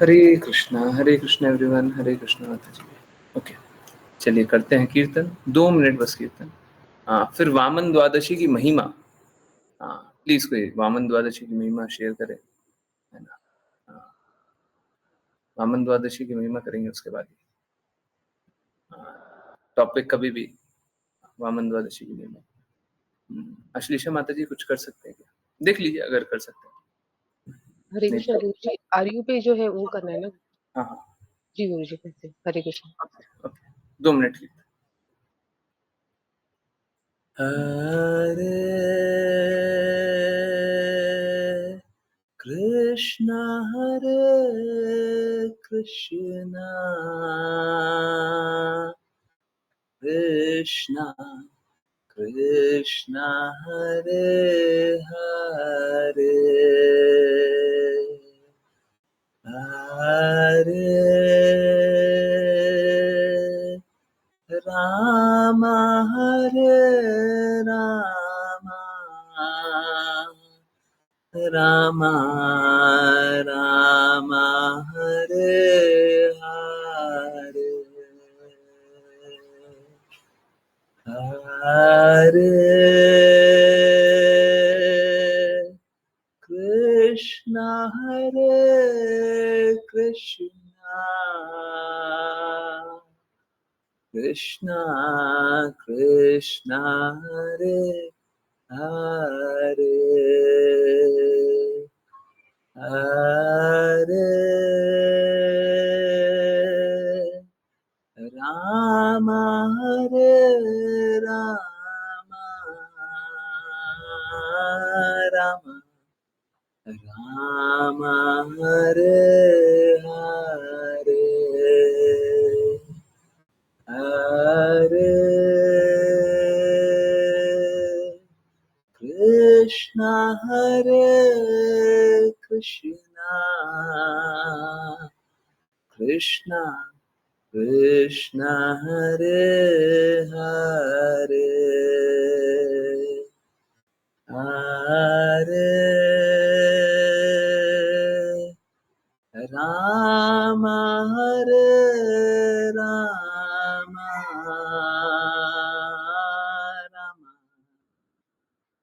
हरे Krishna everyone, हरे कृष्णा माता जी। Okay, चलिए करते हैं कीर्तन, 2 मिनट बस कीर्तन। फिर वामन द्वादशी की महिमा। प्लीज कोई वामन द्वादशी की महिमा शेयर करे, है ना। वामन द्वादशी की महिमा करेंगे उसके बाद। टॉपिक कभी भी वामन द्वादशी की महिमा। अश्लीषा माता जी कुछ कर सकते हैं क्या? देख लीजिए अगर कर सकते हैं। हरे नहीं कृष्ण तो गुरु जी, आरयू पे जो है वो करना है ना। हाँ हाँ, जी गुरु जी, कैसे? हरे कृष्ण। ओके, 2 मिनट की। हरे कृष्णा कृष्णा कृष्णा हरे हरे, हरे राम हरे राम, राम राम हरे हरे, हरे कृष्णा कृष्णा कृष्णा हरे हरे, हरे राम हरे राम, राम राम हरे हरे, हरे कृष्णा कृष्णा कृष्णा हरे हरे, हरे राम हरे राम,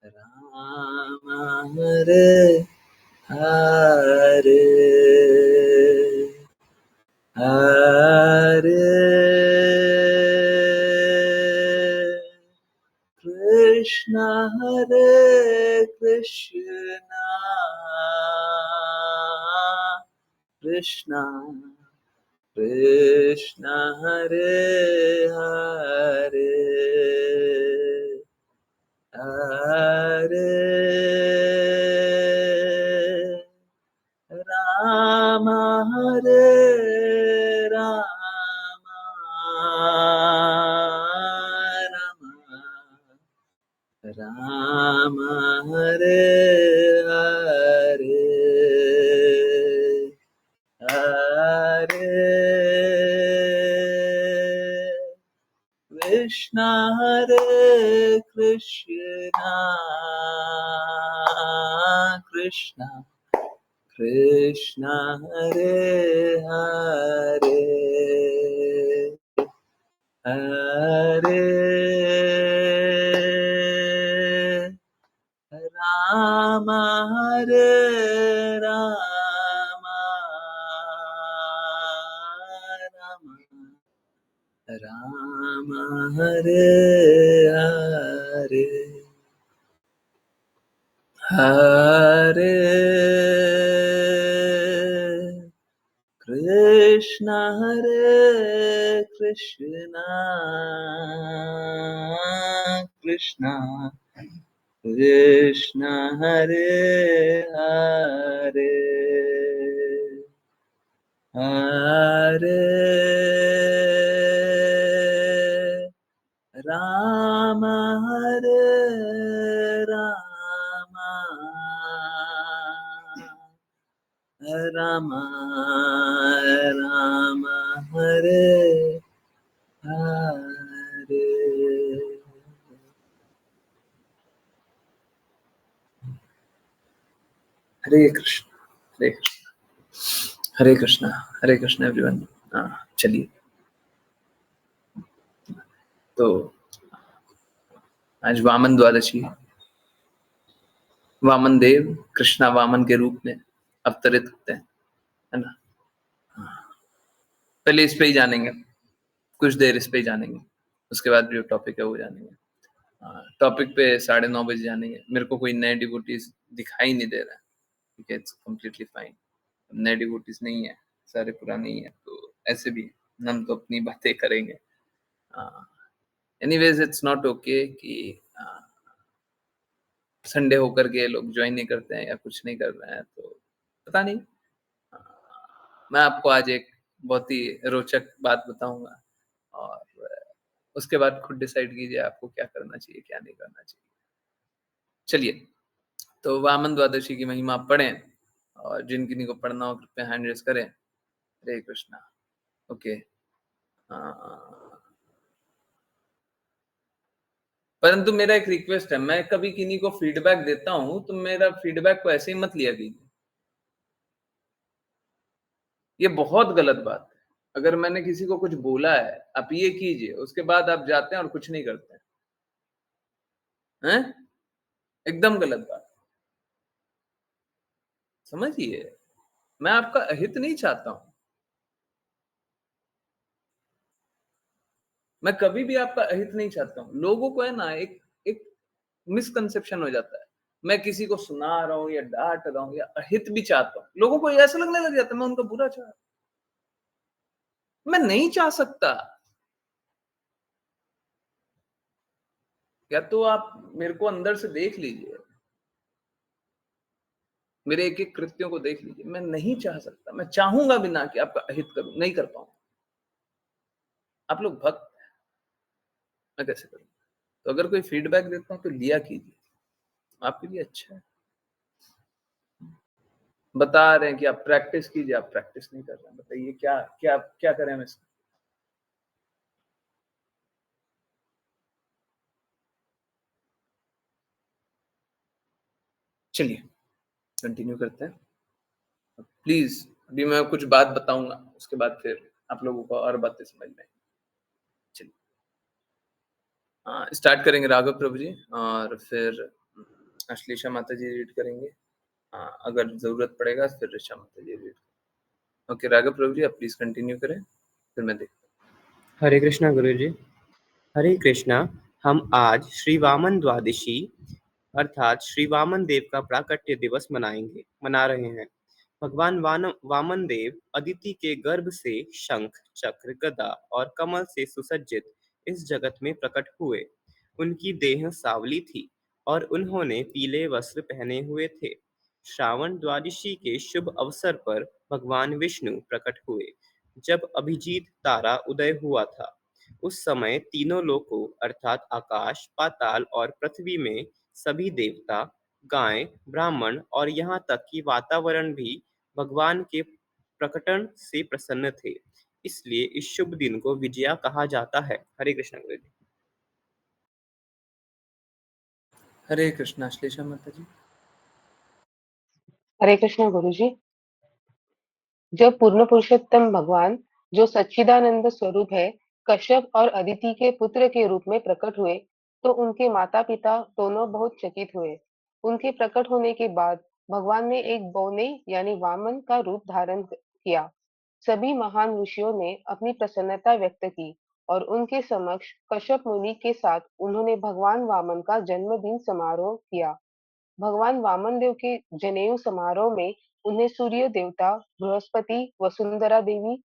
राम राम हरे हरे, हरे कृष्णा कृष्णा कृष्णा हरे हरे, हरे राम हरे राम, राम हरे हरे, हरे कृष्णा कृष्णा कृष्णा हरे हरे, हरे राम हरे राम, राम हरे हरे, हरे कृष्णा कृष्णा कृष्णा हरे हरे, हरे राम हरे राम, राम राम हरे हरे, हरे कृष्ण हरे कृष्ण। हरे कृष्णा एवरीवन। चलिए, तो आज वामन द्वादशी है। वामन देव कृष्णा वामन के रूप में अवतरित होते हैं, है ना। पहले इस पे ही जानेंगे, कुछ देर इस पे ही जानेंगे, उसके बाद जो टॉपिक है वो जानेंगे। टॉपिक पे 9:30 जानेंगे। मेरे को कोई नए डिवोटीज दिखाई नहीं दे रहा है, ठीक है, इट्स कम्प्लीटली फाइन। नए डिवोटीज नहीं है, सारे पुराने ही है, तो ऐसे भी हम तो अपनी बातें करेंगे। एनीवेज इट्स नॉट ओके कि संडे होकर के लोग ज्वाइन नहीं करते हैं या कुछ नहीं कर रहे हैं, तो पता नहीं। मैं आपको आज एक बहुत ही रोचक बात बताऊंगा, और उसके बाद खुद डिसाइड कीजिए आपको क्या करना चाहिए, क्या नहीं करना चाहिए। चलिए, तो वामन द्वादशी की महिमा पढ़ें, और जिन किन्हीं को पढ़ना हो कृपया हैंड रेज करें। हरे कृष्णा। ओके। परंतु मेरा एक रिक्वेस्ट है, मैं कभी किन्हीं को फीडबैक देता हूं तो मेरा फीडबैक को ऐसे ही मत लिया कीजिए। ये बहुत गलत बात है। अगर मैंने किसी को कुछ बोला है, आप ये कीजिए, उसके बाद आप जाते हैं और कुछ नहीं करते हैं, एकदम गलत बात। समझिए, मैं आपका अहित नहीं चाहता हूं। मैं कभी भी आपका अहित नहीं चाहता हूं। लोगों को है ना, एक एक मिसकंसेप्शन हो जाता है। मैं किसी को सुना रहा हूं या डांट रहा हूं या अहित भी चाहता हूं, लोगों को ऐसा लगने लग जाता है मैं उनका बुरा चाह रहा हूं। मैं नहीं चाह सकता। या तो आप मेरे को अंदर से देख लीजिए, मेरे एक एक कृत्यों को देख लीजिए। मैं नहीं चाह सकता, मैं चाहूंगा भी ना कि आपका अहित करूं, नहीं कर पाऊंगा। आप लोग भक्त हैं, मैं कैसे करूं। तो अगर कोई फीडबैक देता हूं तो लिया कीजिए, आपके लिए अच्छा है। बता रहे हैं कि आप प्रैक्टिस कीजिए, आप प्रैक्टिस नहीं कर रहे हैं, बताइए क्या क्या क्या करें हम इसको। चलिए, कंटिन्यू करते हैं। प्लीज, अभी मैं कुछ बात बताऊंगा, उसके बाद फिर आप लोगों को और बातें समझ में आएंगी। चलिए, स्टार्ट करेंगे राघव प्रभु जी, और फिर अश्लेषा माता जी रीड करेंगे। अगर जरूरत पड़ेगा फिर ऋषा माता जी रीड। ओके, राघव प्रभु जी आप प्लीज कंटिन्यू करें, फिर मैं देखता हरे कृष्णा गुरुजी। हरे कृष्णा। हम आज श्री वामन द्वादशी अर्थात श्री वामन देव का प्राकट्य दिवस मना रहे हैं। भगवान वामन देव अदिति के गर्भ से शंख, चक्र, गदा और कमल से सुसज्जित इस जगत में प्रकट हुए। उनकी देह सांवली थी और उन्होंने पीले वस्त्र पहने हुए थे। श्रावण द्वादशी के शुभ अवसर पर भगवान विष्णु प्रकट हुए। जब अभिजीत तारा उदय हुआ था, उस समय तीनों लोकों अर्थात आकाश, पाताल और पृथ्वी में सभी देवता, गाय, ब्राह्मण और यहाँ तक कि वातावरण भी भगवान के प्रकटन से प्रसन्न थे। इसलिए इस शुभ दिन को विजया कहा जाता है। हरे कृष्ण गुरु जी। हरे कृष्णा। अश्लेषा माता जी। हरे कृष्ण गुरु जी। जब पूर्ण पुरुषोत्तम भगवान, जो सच्चिदानंद स्वरूप है, कश्यप और अदिति के पुत्र के रूप में प्रकट हुए, तो उनके माता पिता दोनों बहुत चकित हुए। उनके प्रकट होने के बाद भगवान ने एक बौने यानी वामन का रूप धारण किया। सभी महान ऋषियों ने अपनी प्रसन्नता व्यक्त की और उनके समक्ष कश्यप मुनि के साथ उन्होंने भगवान वामन का जन्मदिन समारोह किया। भगवान वामन देव के जनेऊ समारोह में उन्हें सूर्य देवता, बृहस्पति, वसुंधरा देवी,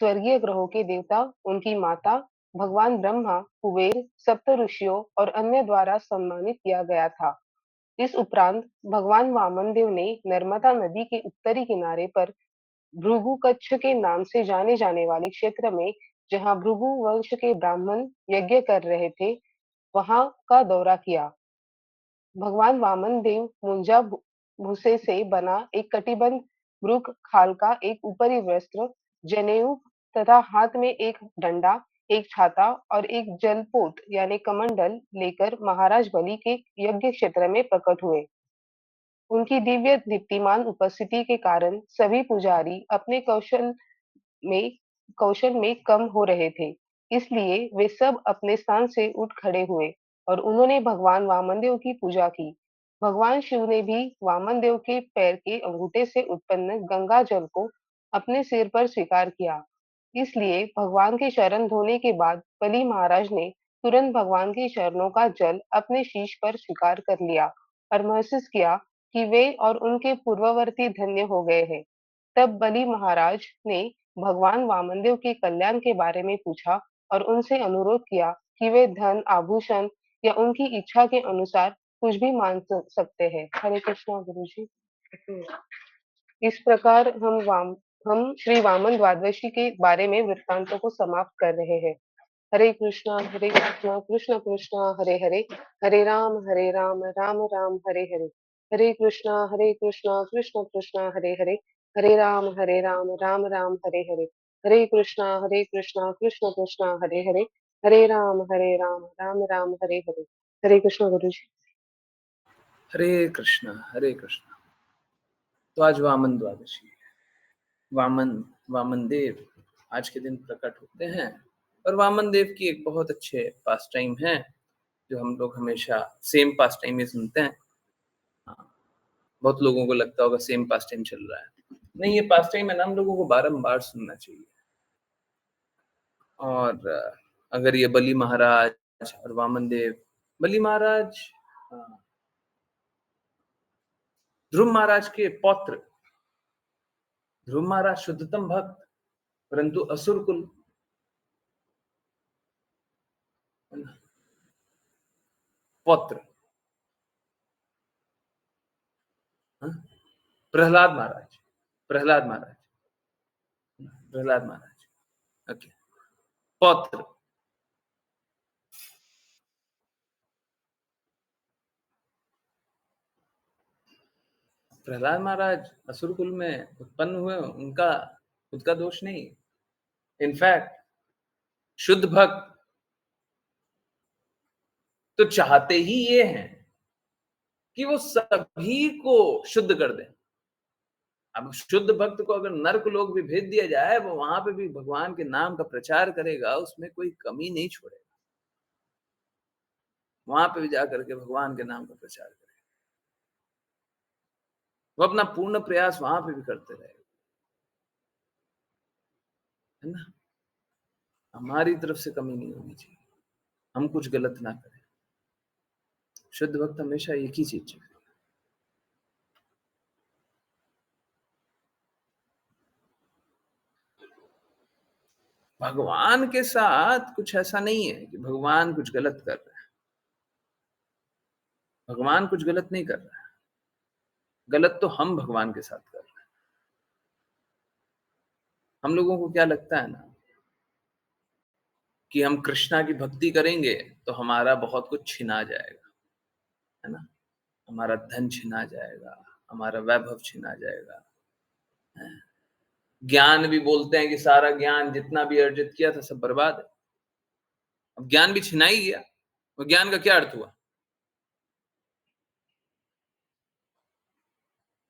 स्वर्गीय ग्रहों के देवता, उनकी माता, भगवान ब्रह्मा, कुबेर, सप्त ऋषियों और अन्य द्वारा सम्मानित किया गया था। इस उपरांत भगवान वामन देव ने नर्मदा नदी के उत्तरी किनारे पर भृगु कच्छ के नाम से जाने जाने वाले क्षेत्र में, जहाँ भृगु वंश के ब्राह्मण यज्ञ कर रहे थे, वहां का दौरा किया। भगवान वामन देव मुंजा भूसे से बना एक कटिबंध मृग खाल का एक ऊपरी वस्त्र, जनेऊ तथा हाथ में एक डंडा, एक छाता और एक जलपोत यानी कमंडल लेकर महाराज बलि के यज्ञ क्षेत्र में प्रकट हुए। उनकी दिव्य दीप्तिमान उपस्थिति के कारण सभी पुजारी अपने में कौशल में कम हो रहे थे। इसलिए वे सब अपने स्थान से उठ खड़े हुए और उन्होंने भगवान वामनदेव की पूजा की। भगवान शिव ने भी वामनदेव के पैर के अंगूठे से उत्पन्न गंगा जल को अपने सिर पर स्वीकार किया। इसलिए भगवान के शरण धोने के बाद बलि महाराज ने तुरंत भगवान के चरणों का जल अपने शीश पर स्वीकार कर लिया और महसूस किया कि वे और उनके पूर्ववर्ती धन्य हो गए हैं। तब बलि महाराज ने भगवान वामनदेव के कल्याण के बारे में पूछा और उनसे अनुरोध किया कि वे धन, आभूषण या उनकी इच्छा के अनुसार कुछ भी मांग सकते हैं। हरे कृष्णा गुरु जी। इस प्रकार हम श्री वामन द्वादशी के बारे में वृत्तांतों को समाप्त कर रहे हैं। हरे कृष्णा कृष्ण कृष्ण हरे हरे, हरे राम राम राम हरे हरे, हरे कृष्णा कृष्ण कृष्ण हरे हरे, हरे राम राम राम हरे हरे, हरे कृष्णा कृष्ण कृष्ण हरे हरे, हरे राम राम राम हरे हरे। हरे कृष्ण गुरु जी। हरे कृष्णा हरे कृष्णा। तो आज वामन द्वादशी है। वामन देव आज के दिन प्रकट होते हैं और वामन देव की एक बहुत अच्छे पास टाइम है जो हम लोग हमेशा सेम पास टाइम में सुनते हैं। हाँ, बहुत लोगों को लगता होगा सेम पास टाइम चल रहा है। नहीं, ये पास टाइम है ना, हम लोगों को बारंबार सुनना चाहिए। और अगर ये बलि महाराज और वामन देव, बलि महाराज ध्रुव महाराज के पौत्र, ध्रुव महाराज शुद्धतम भक्त परंतु असुर कुल, पौत्र प्रहलाद महाराज, प्रहलाद महाराज, प्रहलाद महाराज, ओके, पौत्र प्रहलाद महाराज असुर कुल में उत्पन्न हुए, उनका खुद का दोष नहीं। इनफैक्ट शुद्ध भक्त तो चाहते ही ये हैं कि वो सभी को शुद्ध कर दें। अब शुद्ध भक्त को अगर नर्क लोक भी भेज दिया जाए, वो वहां पे भी भगवान के नाम का प्रचार करेगा, उसमें कोई कमी नहीं छोड़ेगा। वहां पे भी जाकर के भगवान के नाम का प्रचार करेगा। वो अपना पूर्ण प्रयास वहां पे भी करते रहेगा, है ना। हमारी तरफ से कमी नहीं होनी चाहिए, हम कुछ गलत ना करें। शुद्ध भक्त हमेशा एक ही चीज चाहे, भगवान के साथ कुछ ऐसा नहीं है कि भगवान कुछ गलत कर रहा है। भगवान कुछ गलत नहीं कर रहा है, गलत तो हम भगवान के साथ कर रहे हैं। हम लोगों को क्या लगता है ना कि हम कृष्णा की भक्ति करेंगे तो हमारा बहुत कुछ छिना जाएगा, है ना। हमारा धन छिना जाएगा, हमारा वैभव छिना जाएगा। ज्ञान भी बोलते हैं कि सारा ज्ञान जितना भी अर्जित किया था सब बर्बाद है। अब ज्ञान भी छिना ही गया, वो ज्ञान का क्या अर्थ हुआ?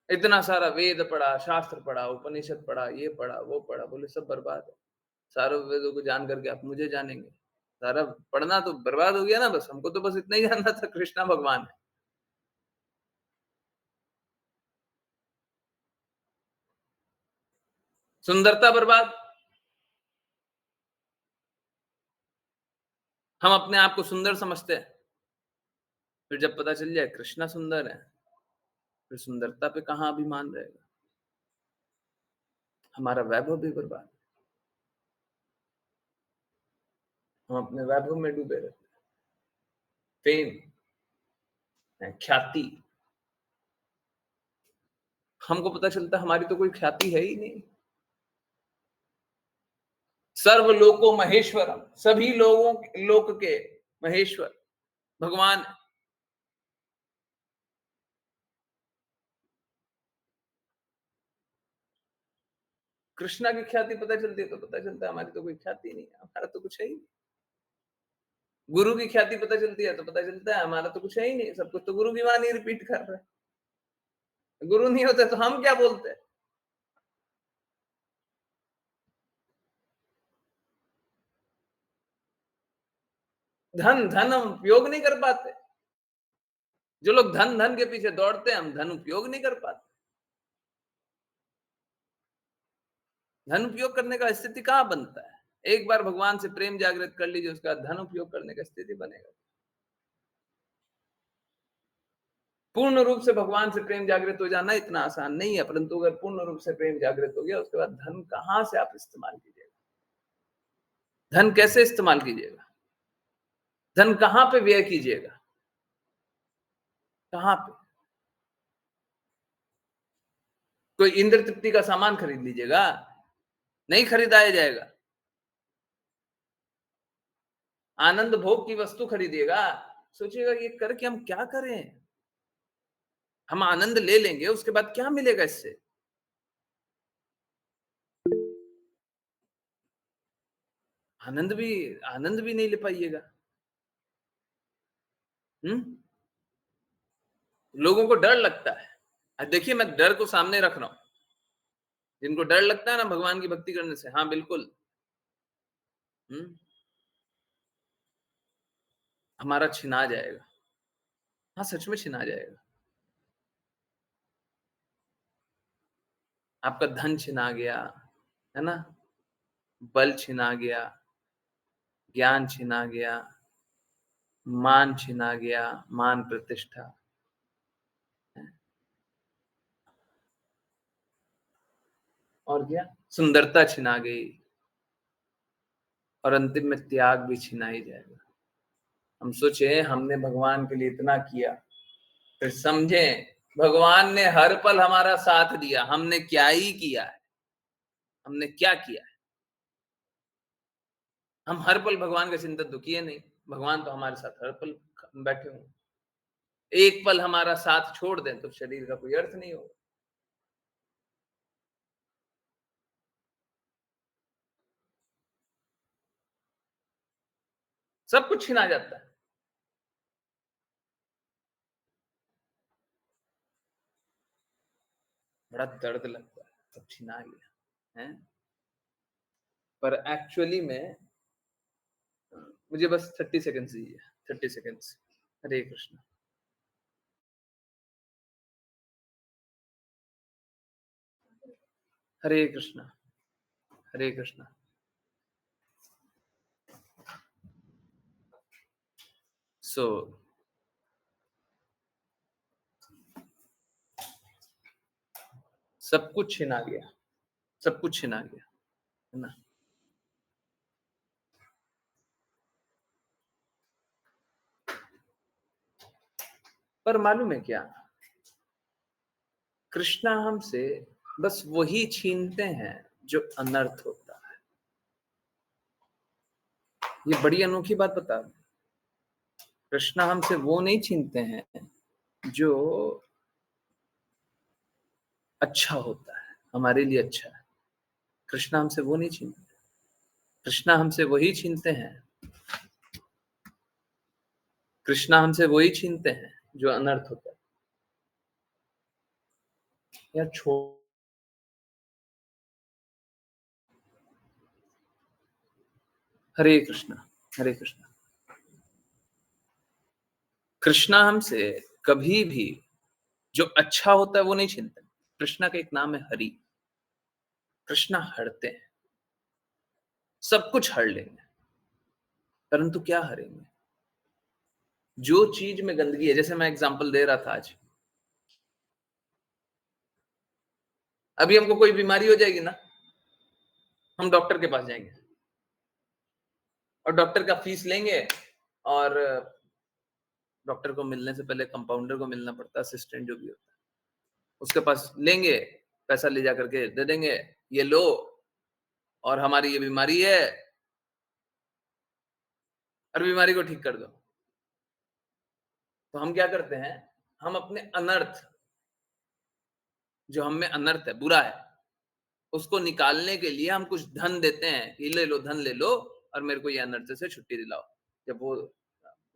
इतना सारा वेद पढ़ा, शास्त्र पढ़ा, उपनिषद पढ़ा, ये पढ़ा, वो पढ़ा, बोले सब बर्बाद है। सारे वेदों को जान करके आप मुझे जानेंगे? सारा पढ़ना तो बर्बाद हो गया ना। बस हमको तो बस इतना ही जानना था, कृष्णा भगवान है। सुंदरता बर्बाद। हम अपने आप को सुंदर समझते हैं, फिर जब पता चल जाए कृष्णा सुंदर है, फिर सुंदरता पे कहाँ अभिमान रहेगा। हमारा वैभव भी बर्बाद। हम अपने वैभव में डूबे रहते हैं। फेम, ख्याति, हमको पता चलता हमारी तो कोई ख्याति है ही नहीं। सर्व लोको महेश्वरम, सभी लोगों लोक के महेश्वर भगवान। कृष्णा की ख्याति पता चलती है तो पता चलता है हमारी तो कोई ख्याति नहीं है, हमारा तो कुछ है ही नहीं। गुरु की ख्याति पता चलती है तो पता चलता है हमारा तो कुछ है ही नहीं, सब कुछ तो गुरु की वाणी रिपीट कर रहे हैं। गुरु नहीं होते तो हम क्या बोलते? धन हम उपयोग नहीं कर पाते। जो लोग धन के पीछे दौड़ते हैं, हम धन उपयोग नहीं कर पाते। धन उपयोग करने का स्थिति कहाँ बनता है? एक बार भगवान से प्रेम जागृत कर लीजिए, उसके बाद धन उपयोग करने का स्थिति बनेगा। पूर्ण रूप से भगवान से प्रेम जागृत हो जाना इतना आसान नहीं है, परंतु अगर पूर्ण रूप से प्रेम जागृत हो गया, उसके बाद धन कहाँ से आप इस्तेमाल कीजिएगा? धन कैसे इस्तेमाल कीजिएगा? धन कहाँ पे व्यय कीजिएगा? कहाँ पे? कोई इंद्र तृप्ति का सामान खरीद लीजिएगा? नहीं खरीदाया जाएगा। आनंद भोग की वस्तु खरीदिएगा? सोचिएगा ये करके हम क्या करें? हम आनंद ले लेंगे, उसके बाद क्या मिलेगा इससे? आनंद भी नहीं ले पाइएगा। लोगों को डर लगता है। देखिए, मैं डर को सामने रख रहा हूं। जिनको डर लगता है ना भगवान की भक्ति करने से, हाँ बिल्कुल, हमारा छिना जाएगा। हाँ, सच में छिना जाएगा। आपका धन छिना गया, है ना? बल छिना गया, ज्ञान छिना गया, मान छिना गया, मान प्रतिष्ठा। और क्या? सुंदरता छिना गई, और अंतिम में त्याग भी छिना ही जाएगा। हम सोचे हमने भगवान के लिए इतना किया, फिर समझे भगवान ने हर पल हमारा साथ दिया। हमने क्या ही किया है? हमने क्या किया है? हम हर पल भगवान का चिंतन तो किए नहीं। भगवान तो हमारे साथ हर पल बैठे हों। एक पल हमारा साथ छोड़ दें तो शरीर का कोई अर्थ नहीं होगा। सब कुछ छिना जाता है। बड़ा दर्द लगता है, सब छिना गया है। पर एक्चुअली में मुझे बस 30 सेकंड्स दीजिए, 30 सेकंड्स। हरे कृष्ण। हरे कृष्ण। हरे कृष्ण। सो सब कुछ छिना गया, सब कुछ छिना गया, है ना? पर मालूम है क्या? कृष्णा हमसे बस वही छीनते हैं जो अनर्थ होता है। ये बड़ी अनोखी बात बता दूं। कृष्णा हमसे वो नहीं छीनते हैं जो अच्छा होता है, हमारे लिए अच्छा है। कृष्णा हमसे वो नहीं छीनते। कृष्णा हमसे वही छीनते हैं, कृष्णा हमसे वही छीनते हैं जो अनर्थ होता है। यार छोड़। हरे कृष्णा। हरे कृष्णा। कृष्णा हमसे कभी भी जो अच्छा होता है वो नहीं छीनते। कृष्णा का एक नाम है हरि। कृष्णा हरते हैं, सब कुछ हर लेंगे, परंतु क्या हरेंगे? जो चीज में गंदगी है, जैसे मैं एग्जांपल दे रहा था आज, अभी हमको कोई बीमारी हो जाएगी ना, हम डॉक्टर के पास जाएंगे और डॉक्टर का फीस लेंगे, और डॉक्टर को मिलने से पहले कंपाउंडर को मिलना पड़ता है, असिस्टेंट जो भी होता है, उसके पास लेंगे, पैसा ले जा करके दे देंगे, ये लो, और हमारी ये बीमारी है और बीमारी को ठीक कर दो। तो हम क्या करते हैं? हम अपने अनर्थ, जो हम में अनर्थ है, बुरा है, उसको निकालने के लिए हम कुछ धन देते हैं कि ले लो, धन ले लो और मेरे को ये अनर्थ से छुट्टी दिलाओ। जब वो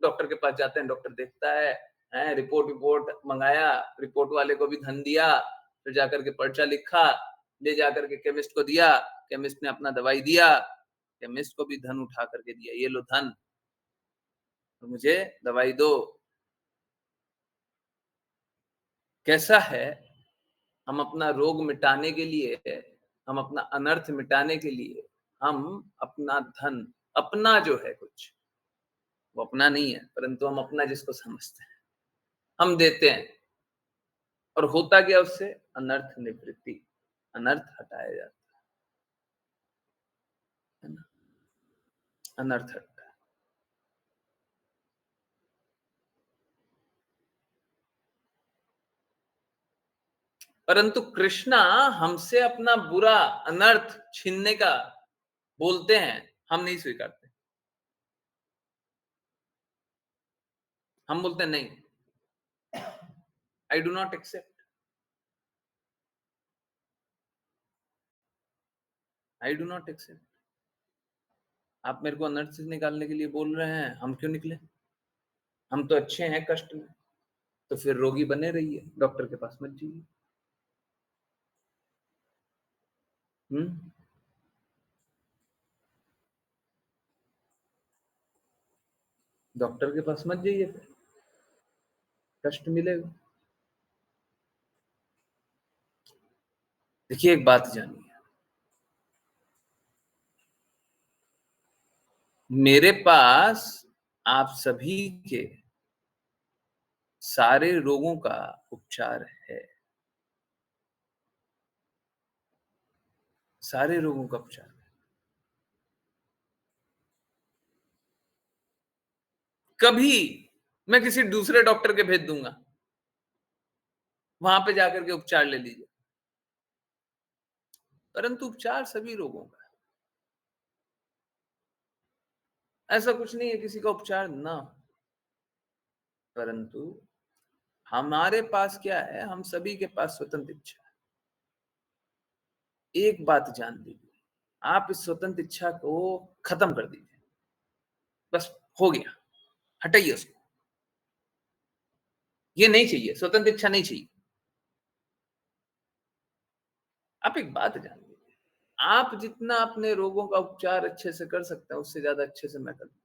डॉक्टर के पास जाते हैं, डॉक्टर देखता है है, रिपोर्ट मंगाया, रिपोर्ट वाले को भी धन दिया, फिर जाकर के पर्चा लिखा, ले जाकर के केमिस्ट को दिया, केमिस्ट ने अपना दवाई दिया, केमिस्ट को भी धन उठा करके दिया, ये लो धन, तो मुझे दवाई दो। कैसा है, हम अपना रोग मिटाने के लिए, हम अपना अनर्थ मिटाने के लिए, हम अपना धन, अपना जो है कुछ, वो अपना नहीं है, परंतु हम अपना जिसको समझते हैं, हम देते हैं, और होता क्या उससे? अनर्थ निवृत्ति, अनर्थ हटाया जाता है ना, अनर्थ हटता है। परंतु कृष्णा हमसे अपना बुरा अनर्थ छीनने का बोलते हैं, हम नहीं स्वीकारते, हम बोलते हैं नहीं, I do not accept, I do not accept. आप मेरे को अनर्थ से निकालने के लिए बोल रहे हैं, हम क्यों निकले? हम तो अच्छे हैं कष्ट में, तो फिर रोगी बने रहिए, डॉक्टर के पास मत जाइए। डॉक्टर के पास मत जाइए, फिर कष्ट मिलेगा। देखिए, एक बात जानिए, मेरे पास आप सभी के सारे रोगों का उपचार है, सारे रोगों का उपचार है। कभी मैं किसी दूसरे डॉक्टर के भेज दूंगा, वहां पे जाकर के उपचार ले लीजिए, परंतु उपचार सभी रोगों का है। ऐसा कुछ नहीं है किसी का उपचार ना, परंतु हमारे पास क्या है, हम सभी के पास स्वतंत्र इच्छा है। एक बात जान लीजिए, आप इस स्वतंत्र इच्छा को खत्म कर दीजिए, बस हो गया, हटाइए उसको, ये नहीं चाहिए, स्वतंत्र इच्छा नहीं चाहिए। आप एक बात जान लीजिए, आप जितना अपने रोगों का उपचार अच्छे से कर सकते हैं, उससे ज्यादा अच्छे से मैं कर दूं।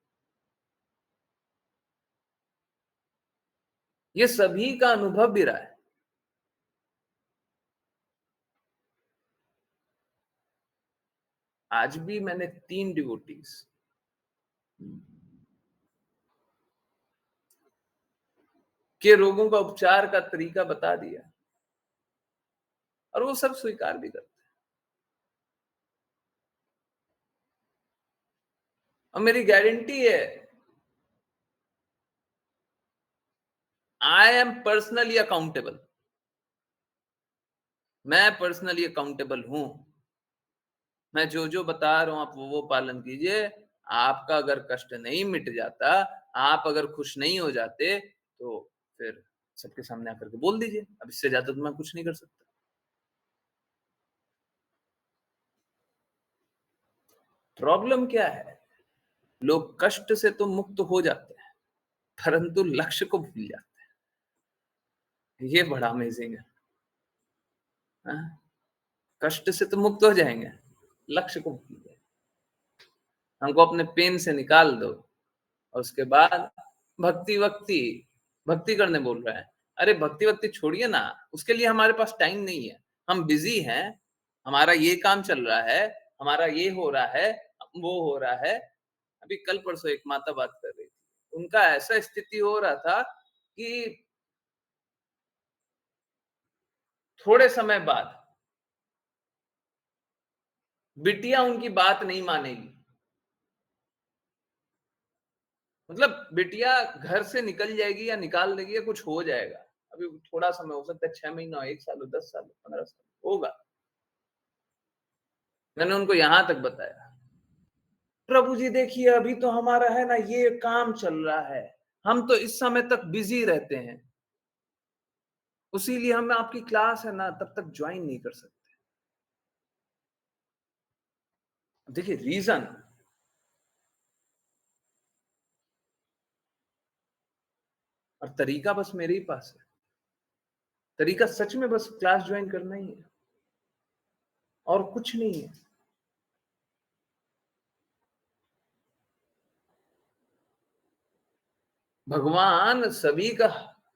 ये सभी का अनुभव भी रहा है। आज भी मैंने 3 डिवोटीज के रोगों का उपचार का तरीका बता दिया, और वो सब स्वीकार भी करते हैं, और मेरी गारंटी है, आई एम पर्सनली अकाउंटेबल, मैं पर्सनली अकाउंटेबल हूं। मैं जो जो बता रहा हूं, आप वो पालन कीजिए। आपका अगर कष्ट नहीं मिट जाता, आप अगर खुश नहीं हो जाते, तो फिर सबके सामने आकर के बोल दीजिए, अब इससे ज्यादा तो मैं कुछ नहीं कर सकता। प्रॉब्लम क्या है, लोग कष्ट से तो मुक्त हो जाते हैं, परंतु लक्ष्य को भूल जाते हैं। ये बड़ा अमेजिंग है। हाँ? कष्ट से तो मुक्त हो जाएंगे, लक्ष्य को भूल जाएंगे। हमको अपने पेन से निकाल दो, और उसके बाद भक्ति वक्ति भक्ति करने बोल रहा है। अरे भक्ति वक्ति छोड़िए ना, उसके लिए हमारे पास टाइम नहीं है, हम बिजी हैं, हमारा ये काम चल रहा है, हमारा ये हो रहा है, वो हो रहा है। अभी कल परसों एक माता बात कर रही थी, उनका ऐसा स्थिति हो रहा था कि थोड़े समय बाद बिटिया उनकी बात नहीं मानेगी, मतलब बिटिया घर से निकल जाएगी या निकाल देगी या कुछ हो जाएगा। अभी थोड़ा समय हो सकता है, 6 महीना, 1 साल, 10 साल, 15 साल होगा। मैंने उनको यहां तक बताया, प्रभु जी देखिए, अभी तो हमारा है ना ये काम चल रहा है, हम तो इस समय तक बिजी रहते हैं, उसीलिए हम आपकी क्लास है ना तब तक ज्वाइन नहीं कर सकते। देखिए रीजन, और तरीका बस मेरे ही पास है। तरीका सच में बस क्लास ज्वाइन करना ही है और कुछ नहीं है। भगवान सभी का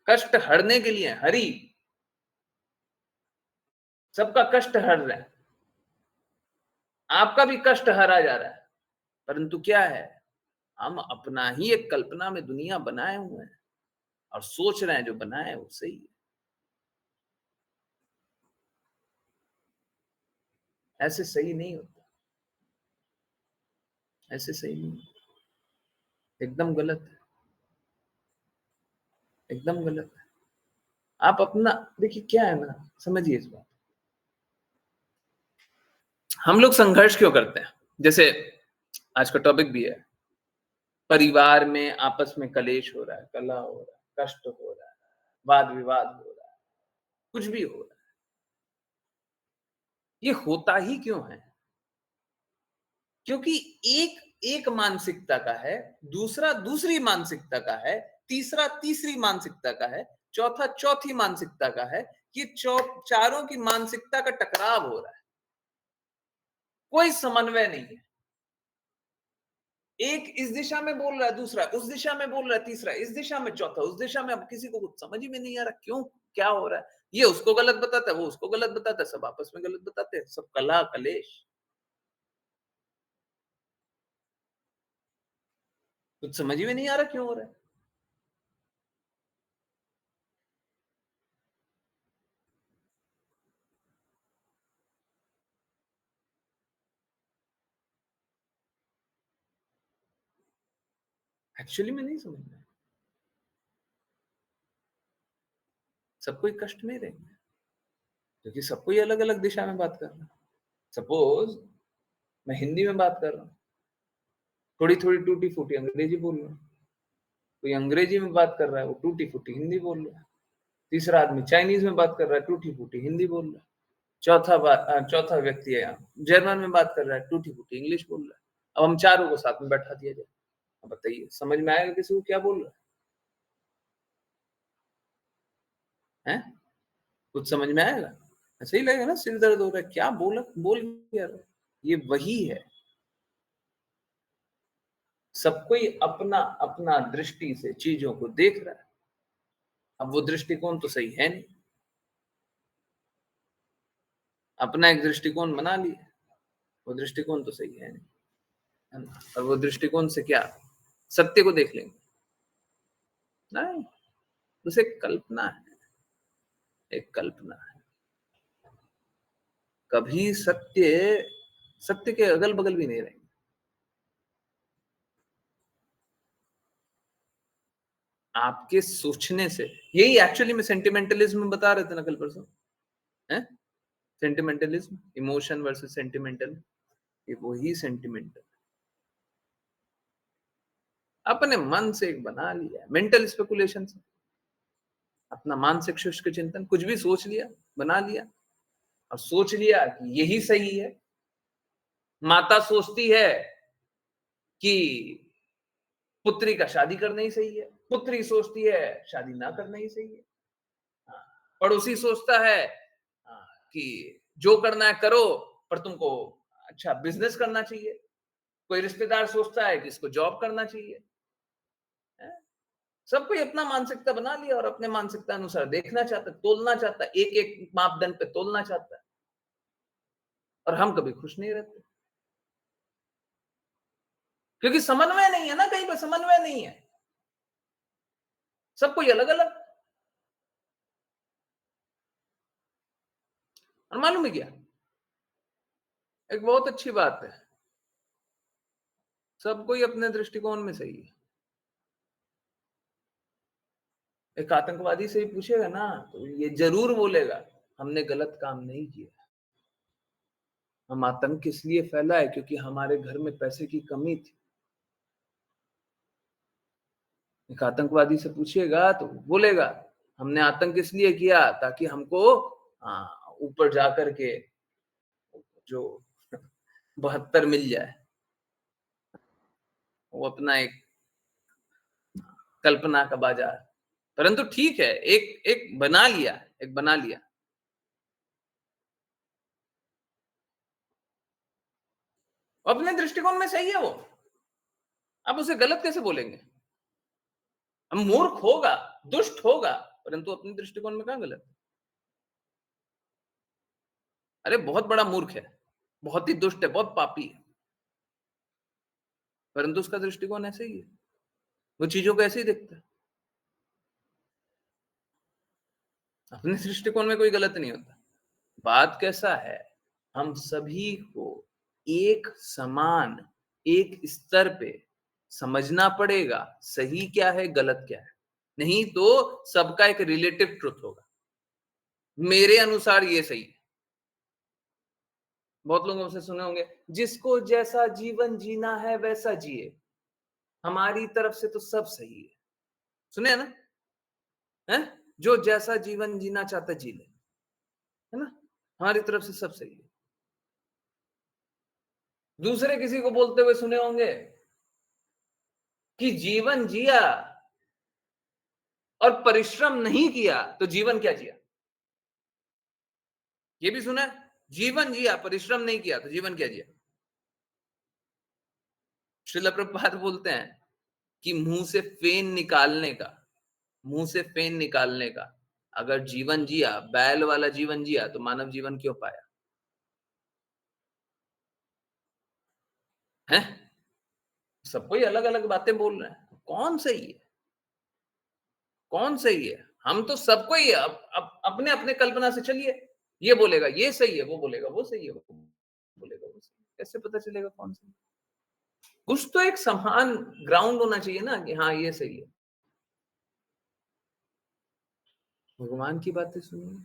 कष्ट हरने के लिए, हरि सबका कष्ट हर रहे हैं। आपका भी कष्ट हरा जा रहा है, परंतु क्या है, हम अपना ही एक कल्पना में दुनिया बनाए हुए हैं और सोच रहे हैं जो बनाए हैं वो सही है। ऐसे सही नहीं होता, ऐसे सही नहीं होता, एकदम गलत है, एकदम गलत है। आप अपना देखिए क्या है ना, समझिए इस बात। हम लोग संघर्ष क्यों करते हैं? जैसे आज का टॉपिक भी है, परिवार में आपस में कलेश हो रहा है, कलह हो रहा है, कष्ट हो रहा है, वाद विवाद हो रहा है, कुछ भी हो रहा है। ये होता ही क्यों है? क्योंकि एक एक मानसिकता का है, दूसरा दूसरी मानसिकता का है, तीसरा तीसरी मानसिकता का है, चौथा चौथी मानसिकता का है। ये चारों की मानसिकता का टकराव हो रहा है, कोई समन्वय नहीं है। एक इस दिशा में बोल रहा है, दूसरा उस दिशा में बोल रहा है, तीसरा इस दिशा में, चौथा उस दिशा में। अब किसी को कुछ समझ ही में नहीं आ रहा क्यों, क्या हो रहा है। ये उसको गलत बताता है, वो उसको गलत बताता है, सब आपस में गलत बताते हैं, सब कलह कलेश। कुछ समझ में नहीं आ रहा क्यों हो रहा है। एक्चुअली में नहीं समझ में आया। सब कोई कष्ट में रहेंगे क्योंकि सब कोई अलग अलग दिशा में बात कर रहा है। सपोज मैं हिंदी में बात कर रहा हूँ, थोड़ी थोड़ी टूटी फूटी अंग्रेजी बोल रहा हूँ, कोई अंग्रेजी में बात कर रहा है, वो टूटी फूटी हिंदी बोल रहा है। तीसरा आदमी चाइनीज में बात कर रहा है, टूटी फूटी हिंदी बोल रहा है। चौथा व्यक्ति है जर्मन में बात कर रहा है, टूटी फूटी इंग्लिश बोल रहा है। अब हम चारों को साथ में बैठा दिया जाए, अब बताइए समझ में आएगा किसी को क्या बोल रहा है? कुछ समझ में आएगा? ऐसे ही लगेगा ना, सिर दर्द हो रहा है, क्या बोल क्या रहा है। ये वही है, सब कोई अपना अपना दृष्टि से चीजों को देख रहा है। अब वो दृष्टिकोण तो सही है नहीं, अपना एक दृष्टिकोण बना लिया, वो दृष्टिकोण तो सही है नहीं, है ना? और वो दृष्टिकोण से क्या सत्य को देख लेंगे? नहीं, बस एक कल्पना है, एक कल्पना है। कभी सत्य के अगल बगल भी नहीं रहेंगे। आपके सोचने से, यही एक्चुअली में सेंटिमेंटलिज्म में बता रहे थे ना कल परसों, है सेंटिमेंटलिज्म, इमोशन वर्सेस सेंटिमेंटल, ये वही सेंटिमेंटल अपने मन से एक बना लिया, मेंटल स्पेकुलेशन से, अपना मानसिक शुष्क चिंतन, कुछ भी सोच लिया, बना लिया और सोच लिया कि यही सही है। माता सोचती है कि पुत्री का शादी करना ही सही है, पुत्री सोचती है शादी ना करना ही सही है। हाँ, पड़ोसी सोचता है कि जो करना है करो, पर तुमको अच्छा बिजनेस करना चाहिए। कोई रिश्तेदार सोचता है कि इसको जॉब करना चाहिए। सब कोई अपना मानसिकता बना लिया और अपने मानसिकता अनुसार देखना चाहता है, तोलना चाहता है, एक एक मापदंड पे तोलना चाहता है, और हम कभी खुश नहीं रहते क्योंकि समन्वय नहीं है ना, कहीं पर समन्वय नहीं है, सब कोई अलग अलग। और मालूम है क्या, एक बहुत अच्छी बात है, सब कोई अपने दृष्टिकोण में सही है। एक आतंकवादी से ही पूछेगा ना तो ये जरूर बोलेगा हमने गलत काम नहीं किया, हम आतंक इसलिए फैला है क्योंकि हमारे घर में पैसे की कमी थी। एक आतंकवादी से पूछिएगा तो बोलेगा हमने आतंक इसलिए किया ताकि हमको ऊपर जाकर के जो 72 मिल जाए। वो अपना एक कल्पना का बाजार, परंतु ठीक है, एक बना लिया, एक बना लिया। अपने दृष्टिकोण में सही है वो, आप उसे गलत कैसे बोलेंगे? अब मूर्ख होगा, दुष्ट होगा, परंतु अपने दृष्टिकोण में कहाँ गलत है? अरे बहुत बड़ा मूर्ख है, बहुत ही दुष्ट है, बहुत पापी है, परंतु उसका दृष्टिकोण ऐसे ही है, वो चीजों को ऐसे ही देखता है। अपने दृष्टिकोण में कोई गलत नहीं होता। बात कैसा है, हम सभी को एक समान, एक स्तर पे समझना पड़ेगा, सही क्या है, गलत क्या है। नहीं तो सबका एक रिलेटिव ट्रुथ होगा, मेरे अनुसार ये सही है। बहुत लोगों से सुने होंगे, जिसको जैसा जीवन जीना है वैसा जिए, हमारी तरफ से तो सब सही है। सुने है ना? है? जो जैसा जीवन जीना चाहता जी ले, है ना? हमारी तरफ से सब सही है। दूसरे किसी को बोलते हुए सुने होंगे कि जीवन जिया और परिश्रम नहीं किया तो जीवन क्या जिया। ये भी सुना है, जीवन जिया परिश्रम नहीं किया तो जीवन क्या जिया। श्रील प्रभुपाद बोलते हैं कि मुंह से फेन निकालने का अगर जीवन जिया, बैल वाला जीवन जिया, तो मानव जीवन क्यों पाया है? सब कोई अलग अलग बातें बोल रहे हैं, कौन सही है, कौन सही है? हम तो सबको ही अपने अपने कल्पना से चलिए, ये बोलेगा ये सही है, वो बोलेगा वो सही है, वो बोलेगा वो सही है। कैसे पता चलेगा कौन सही है? कुछ तो एक समान ग्राउंड होना चाहिए ना कि हाँ ये सही है। भगवान की बातें सुनिए,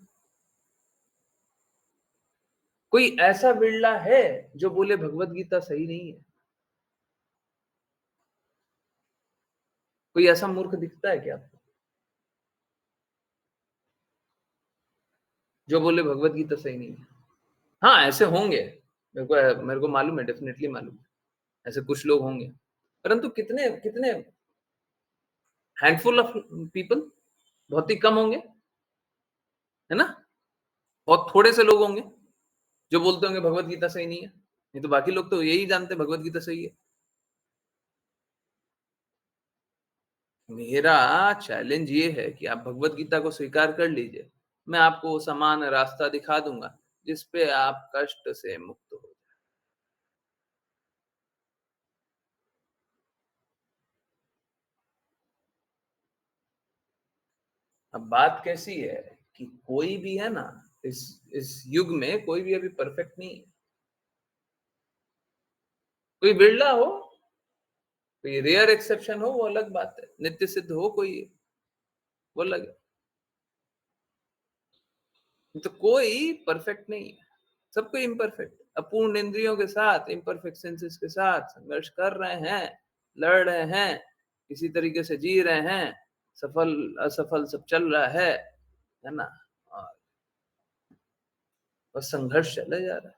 कोई ऐसा बिरला है जो बोले भगवत गीता सही नहीं है? कोई ऐसा मूर्ख दिखता है क्या आपको जो बोले भगवत गीता सही नहीं है? हाँ ऐसे होंगे, मेरे को मालूम है, डेफिनेटली मालूम है, ऐसे कुछ लोग होंगे, परंतु कितने कितने हैंडफुल ऑफ पीपल, बहुत ही कम होंगे, है ना? बहुत थोड़े से लोग होंगे जो बोलते होंगे भगवत गीता सही नहीं है, नहीं तो बाकी लोग तो यही जानते हैं भगवत गीता सही है। मेरा चैलेंज ये है कि आप भगवत गीता को स्वीकार कर लीजिए, मैं आपको वो समान रास्ता दिखा दूंगा जिसपे आप कष्ट से मुक्त हो। अब बात कैसी है कि कोई भी है ना, इस युग में कोई भी अभी परफेक्ट नहीं है। कोई बिरला हो, कोई रेयर एक्सेप्शन हो, वो अलग बात है, नित्य सिद्ध हो कोई, वो अलग है। तो कोई परफेक्ट नहीं है, सब कोई इम्परफेक्ट, अपूर्ण इंद्रियों के साथ, इम्परफेक्ट सेंसेस के साथ संघर्ष कर रहे हैं, लड़ रहे हैं, किसी तरीके से जी रहे हैं, सफल असफल सब चल रहा है ना? और बस संघर्ष चला जा रहा है।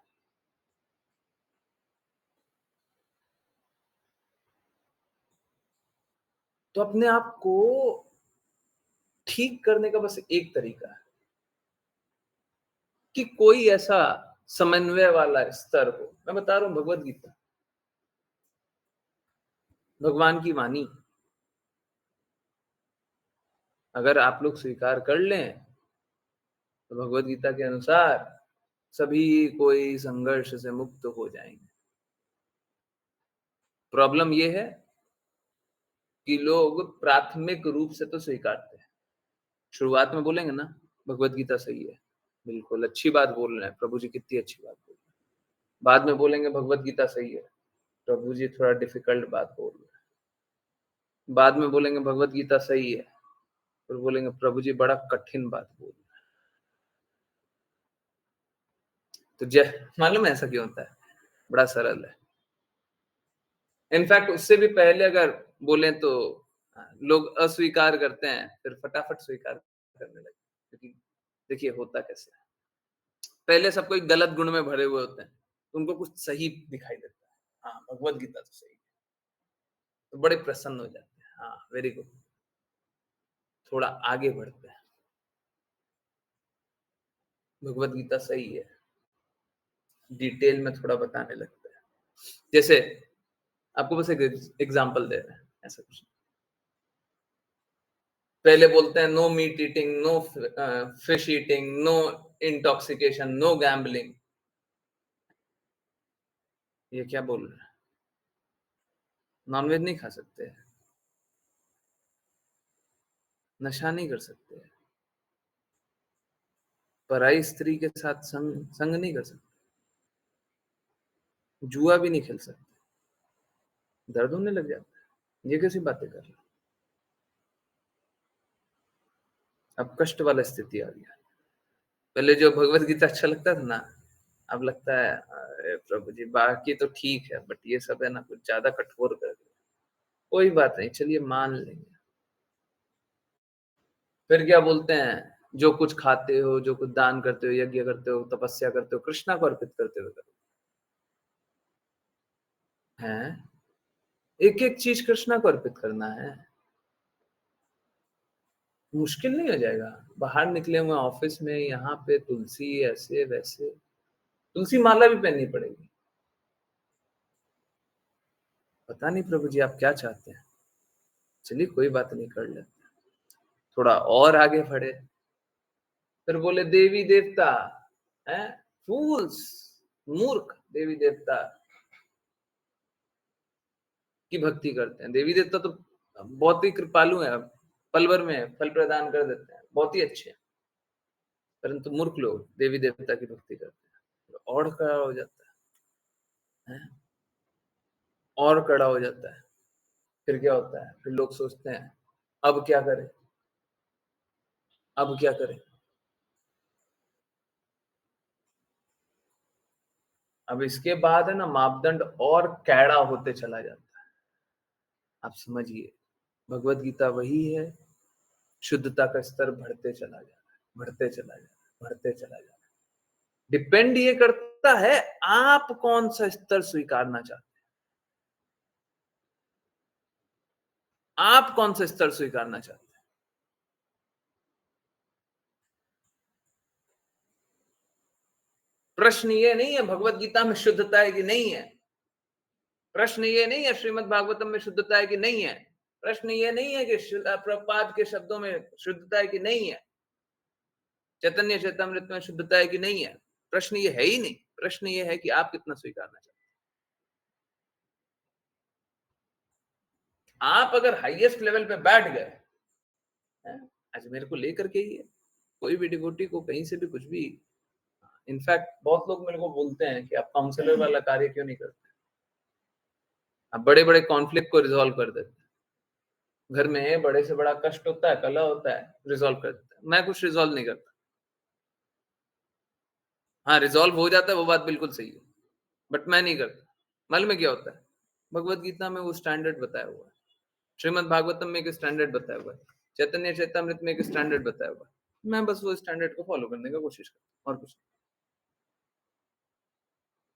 तो अपने आप को ठीक करने का बस एक तरीका है कि कोई ऐसा समन्वय वाला स्तर हो। मैं बता रहा हूं, भगवत गीता, भगवान की वाणी, अगर आप लोग स्वीकार कर लें तो भगवत गीता के अनुसार सभी कोई संघर्ष से मुक्त हो जाएंगे। प्रॉब्लम ये है कि लोग प्राथमिक रूप से तो स्वीकारते हैं, शुरुआत में बोलेंगे ना भगवत गीता सही है, बिल्कुल अच्छी बात बोल रहे हैं प्रभु जी, कितनी अच्छी बात बोल रहे हैं। बाद में बोलेंगे भगवत गीता सही है, प्रभु जी थोड़ा डिफिकल्ट बात बोल रहे हैं। बाद में बोलेंगे भगवत गीता सही है, फिर बोलेंगे प्रभु जी बड़ा कठिन बात बोल रहे हैं। तो जय मालूम है ऐसा क्यों होता है? बड़ा सरल है। इनफैक्ट उससे भी पहले अगर बोले तो लोग अस्वीकार करते हैं, फिर फटाफट स्वीकार करने लगे, क्योंकि देखिए होता कैसे है, पहले सब कोई गलत गुण में भरे हुए होते हैं, तो उनको कुछ सही दिखाई देता है, हाँ भगवत गीता तो सही है, तो बड़े प्रसन्न हो जाते हैं, हाँ वेरी गुड। थोड़ा आगे बढ़ते हैं। भगवत गीता सही है, डिटेल में थोड़ा बताने लगते हैं। जैसे आपको बस एक एग्जांपल दे रहे हैं, ऐसा कुछ पहले बोलते हैं no meat eating, no fish eating, no intoxication, no gambling. ये क्या बोल रहे हैं? नॉनवेज नहीं खा सकते, नशा नहीं कर सकते, पराई स्त्री के साथ संग नहीं कर सकते, जुआ भी नहीं खेल सकते, दर्द होने लग जाता है। ये कैसी बातें कर रहे हो? अब कष्ट वाला स्थिति आ गया। पहले जो भगवत गीता अच्छा लगता था ना, अब लगता है अरे प्रभु जी बाकी तो ठीक है, बट ये सब है ना कुछ ज्यादा कठोर कर दिया। कोई बात नहीं, चलिए मान लेंगे। फिर क्या बोलते हैं, जो कुछ खाते हो, जो कुछ दान करते हो, यज्ञ करते हो, तपस्या करते हो, कृष्णा को अर्पित करते हो करो। हैं? एक एक चीज कृष्णा को अर्पित करना है, मुश्किल नहीं हो जाएगा? बाहर निकले हुए ऑफिस में, यहाँ पे तुलसी ऐसे वैसे, तुलसी माला भी पहननी पड़ेगी। पता नहीं प्रभु जी आप क्या चाहते हैं, चलिए कोई बात नहीं, कर लेते हैं। थोड़ा और आगे बढ़े, फिर बोले देवी देवता हैं, फूल्स, मूर्ख देवी देवता की भक्ति करते हैं। देवी देवता तो बहुत ही कृपालु है, पल भर में फल प्रदान कर देते हैं, बहुत ही अच्छे हैं, परंतु मूर्ख लोग देवी देवता की भक्ति करते हैं, और खड़ा हो जाता है, और कड़ा हो जाता है। फिर क्या होता है, फिर लोग सोचते हैं अब क्या करें, अब क्या करें। अब इसके बाद है ना मापदंड और कैड़ा होते चला जाता है। आप समझिए, भगवत गीता वही है, शुद्धता का स्तर बढ़ते चला जा रहा है, बढ़ते चला जा रहा है, बढ़ते चला जा रहा है। डिपेंड ये करता है आप कौन सा स्तर स्वीकारना चाहते हैं, आप कौन सा स्तर स्वीकारना चाहते हैं। प्रश्न ये नहीं है भगवत गीता में शुद्धता है कि नहीं है, प्रश्न ये नहीं है श्रीमद् भागवतम में शुद्धता है कि नहीं है, प्रश्न ये नहीं है कि प्रभुपाद के शब्दों में शुद्धता है कि नहीं है, चैतन्य चैतामृत में शुद्धता है कि नहीं है। प्रश्न ये है ही नहीं, प्रश्न ये है कि आप कितना स्वीकारना चाहते हैं। आप अगर हाईएस्ट लेवल पे बैठ गए, आज मेरे को लेकर के ही है, कोई भी डिवोटी को कहीं से भी कुछ भी, इनफैक्ट बहुत लोग मेरे को बोलते हैं कि आप काउंसलर वाला कार्य क्यों नहीं करते, आप बड़े बड़े कॉन्फ्लिक्ट को रिजॉल्व कर देते हैं। घर में बड़े से बड़ा कष्ट होता है, कलह होता है, रिजॉल्व कर देते हैं। मैं कुछ रिजॉल्व नहीं करता। हाँ रिजॉल्व हो जाता है, वो बात बिल्कुल सही है, बट मैं नहीं करता। मालूम में क्या होता है, भगवत गीता में वो स्टैंडर्ड बताया हुआ है, श्रीमद् भागवतम में एक स्टैंडर्ड बताया हुआ है, चैतन्य चैतामृत में एक स्टैंडर्ड बताया हुआ है। मैं बस वो स्टैंडर्ड को फॉलो करने का कोशिश करता हूँ, और कुछ नहीं।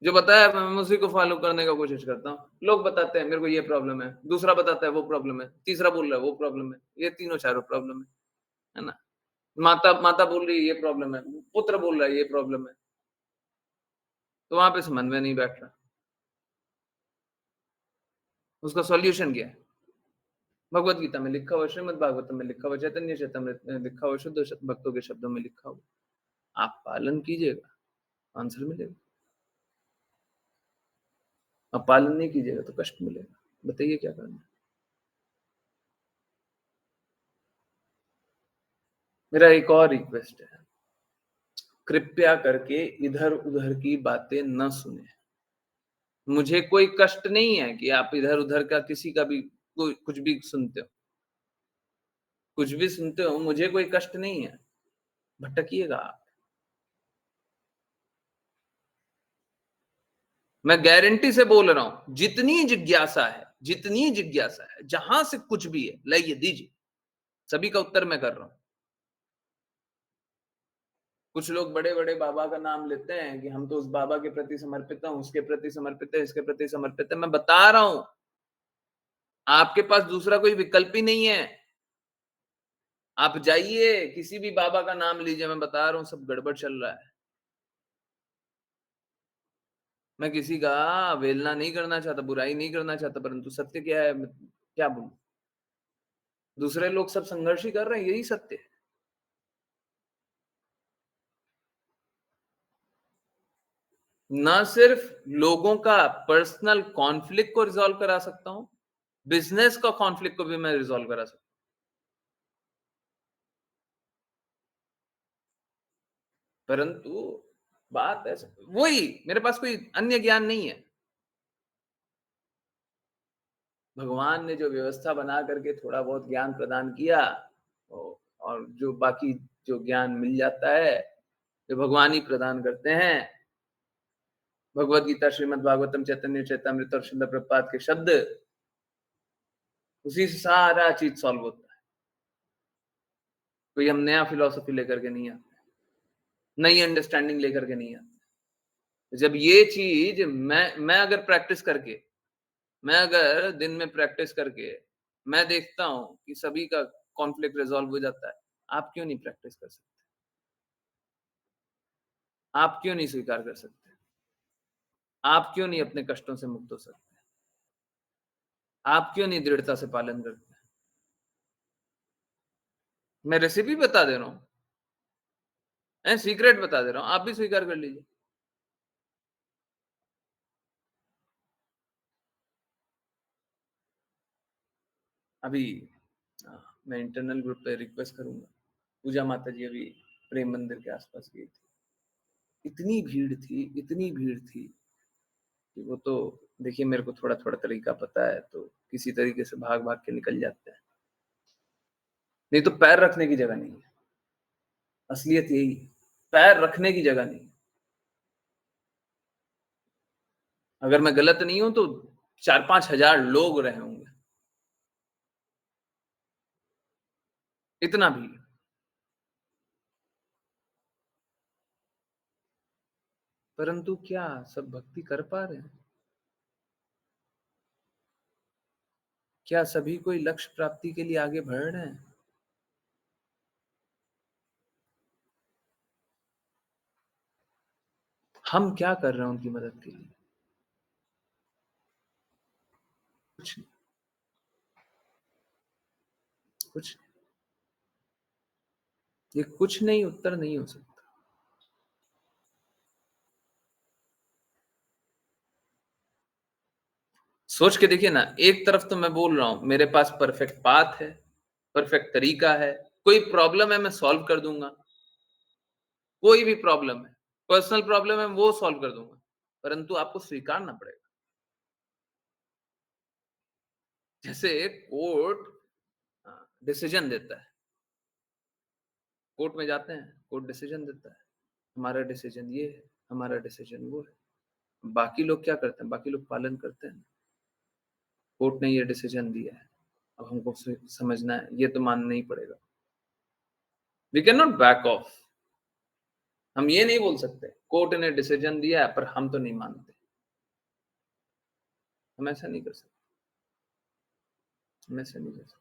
जो बताया मैं उसी को फॉलो करने का कोशिश करता हूँ। लोग बताते हैं मेरे को ये प्रॉब्लम है, दूसरा बताता है वो प्रॉब्लम है, तीसरा बोल रहा है वो प्रॉब्लम है, ये तीनों चारों प्रॉब्लम है ना। माता माता बोल रही है ये प्रॉब्लम है, पुत्र बोल रहा है ये प्रॉब्लम है, तो वहां पे समन्वय नहीं बैठ रहा। उसका सॉल्यूशन क्या है? भगवत गीता में लिखा हुआ, श्रीमद् भागवतम में लिखा हुआ, चैतन्य चैतामृत में लिखा हुआ, शुद्ध भक्तों के शब्दों में लिखा हुआ। आप पालन कीजिएगा, आंसर मिलेगा। आप पालन नहीं कीजिएगा तो कष्ट मिलेगा। बताइए क्या करना है। मेरा एक और रिक्वेस्ट है, कृपया करके इधर उधर की बातें न सुने। मुझे कोई कष्ट नहीं है कि आप इधर उधर का किसी का भी कोई कुछ भी सुनते हो, कुछ भी सुनते हो, मुझे कोई कष्ट नहीं है, भटकिएगा आप। मैं गारंटी से बोल रहा हूं, जितनी जिज्ञासा है, जितनी जिज्ञासा है, जहां से कुछ भी है लाइए दीजिए, सभी का उत्तर मैं कर रहा हूं। कुछ लोग बड़े बड़े बाबा का नाम लेते हैं कि हम तो उस बाबा के प्रति समर्पित हैं, उसके प्रति समर्पित है, इसके प्रति समर्पित है। मैं बता रहा हूं आपके पास दूसरा कोई विकल्प ही नहीं है। आप जाइए, किसी भी बाबा का नाम लीजिए, मैं बता रहा हूँ सब गड़बड़ चल रहा है। मैं किसी का अवहेलना नहीं करना चाहता, बुराई नहीं करना चाहता, परंतु सत्य क्या है, मैं क्या बोलूँ? दूसरे लोग सब संघर्ष ही कर रहे हैं, यही सत्य है। ना सिर्फ लोगों का पर्सनल कॉन्फ्लिक्ट को रिज़ॉल्व करा सकता हूँ, बिज़नेस का कॉन्फ्लिक्ट को भी मैं रिज़ॉल्व करा सकता हूँ। परंतु बात ऐसा वही, मेरे पास कोई अन्य ज्ञान नहीं है। भगवान ने जो व्यवस्था बना करके थोड़ा बहुत ज्ञान प्रदान किया, और जो बाकी जो ज्ञान मिल जाता है, जो भगवान ही प्रदान करते हैं। भगवद गीता, श्रीमद् भागवतम, चैतन्य चैतामृत और श्रील प्रभुपाद के शब्द, उसी से सारा चीज सॉल्व होता है। कोई हम नया फिलॉसफी लेकर के नहीं आते, नई अंडरस्टैंडिंग लेकर के नहीं आते। जब ये चीज मैं अगर प्रैक्टिस करके, मैं अगर दिन में प्रैक्टिस करके मैं देखता हूं कि सभी का कॉन्फ्लिक्ट रिजॉल्व हो जाता है, आप क्यों नहीं प्रैक्टिस कर सकते? आप क्यों नहीं स्वीकार कर सकते? आप क्यों नहीं अपने कष्टों से मुक्त हो सकते? आप क्यों नहीं दृढ़ता से पालन करते? मैं रेसिपी बता दे रहा हूं, मैं सीक्रेट बता दे रहा हूं, आप भी स्वीकार कर लीजिए। अभी मैं इंटरनल ग्रुप पे रिक्वेस्ट करूंगा। पूजा माता जी अभी प्रेम मंदिर के आसपास गई थी, इतनी भीड़ थी कि वो तो, देखिए मेरे को थोड़ा थोड़ा तरीका पता है, तो किसी तरीके से भाग भाग के निकल जाते हैं, नहीं तो पैर रखने की जगह नहीं है। असलियत यही है, पैर रखने की जगह नहीं है। अगर मैं गलत नहीं हूं तो 4-5 हजार लोग रहे होंगे, इतना भीड़। परंतु क्या सब भक्ति कर पा रहे हैं? क्या सभी कोई लक्ष्य प्राप्ति के लिए आगे बढ़ रहे हैं? हम क्या कर रहे हैं उनकी मदद के लिए? कुछ नहीं, कुछ नहीं। ये कुछ नहीं उत्तर नहीं हो सकता। सोच के देखिए ना, एक तरफ तो मैं बोल रहा हूं मेरे पास परफेक्ट पाथ है, परफेक्ट तरीका है, कोई प्रॉब्लम है मैं सॉल्व कर दूंगा, कोई भी प्रॉब्लम है, पर्सनल प्रॉब्लम है वो सॉल्व कर दूंगा, परंतु आपको स्वीकारना पड़ेगा। जैसे कोर्ट डिसीजन देता है, कोर्ट में जाते हैं, कोर्ट डिसीजन देता है, हमारा डिसीजन ये है, हमारा डिसीजन वो है। बाकी लोग क्या करते हैं? बाकी लोग पालन करते हैं। कोर्ट ने ये डिसीजन दिया है, अब हमको समझना है, ये तो मानना ही पड़ेगा। We can not back off. हम ये नहीं बोल सकते कोर्ट ने डिसीजन दिया है पर हम तो नहीं मानते। हम ऐसा नहीं कर सकते, हम ऐसा नहीं कर सकते।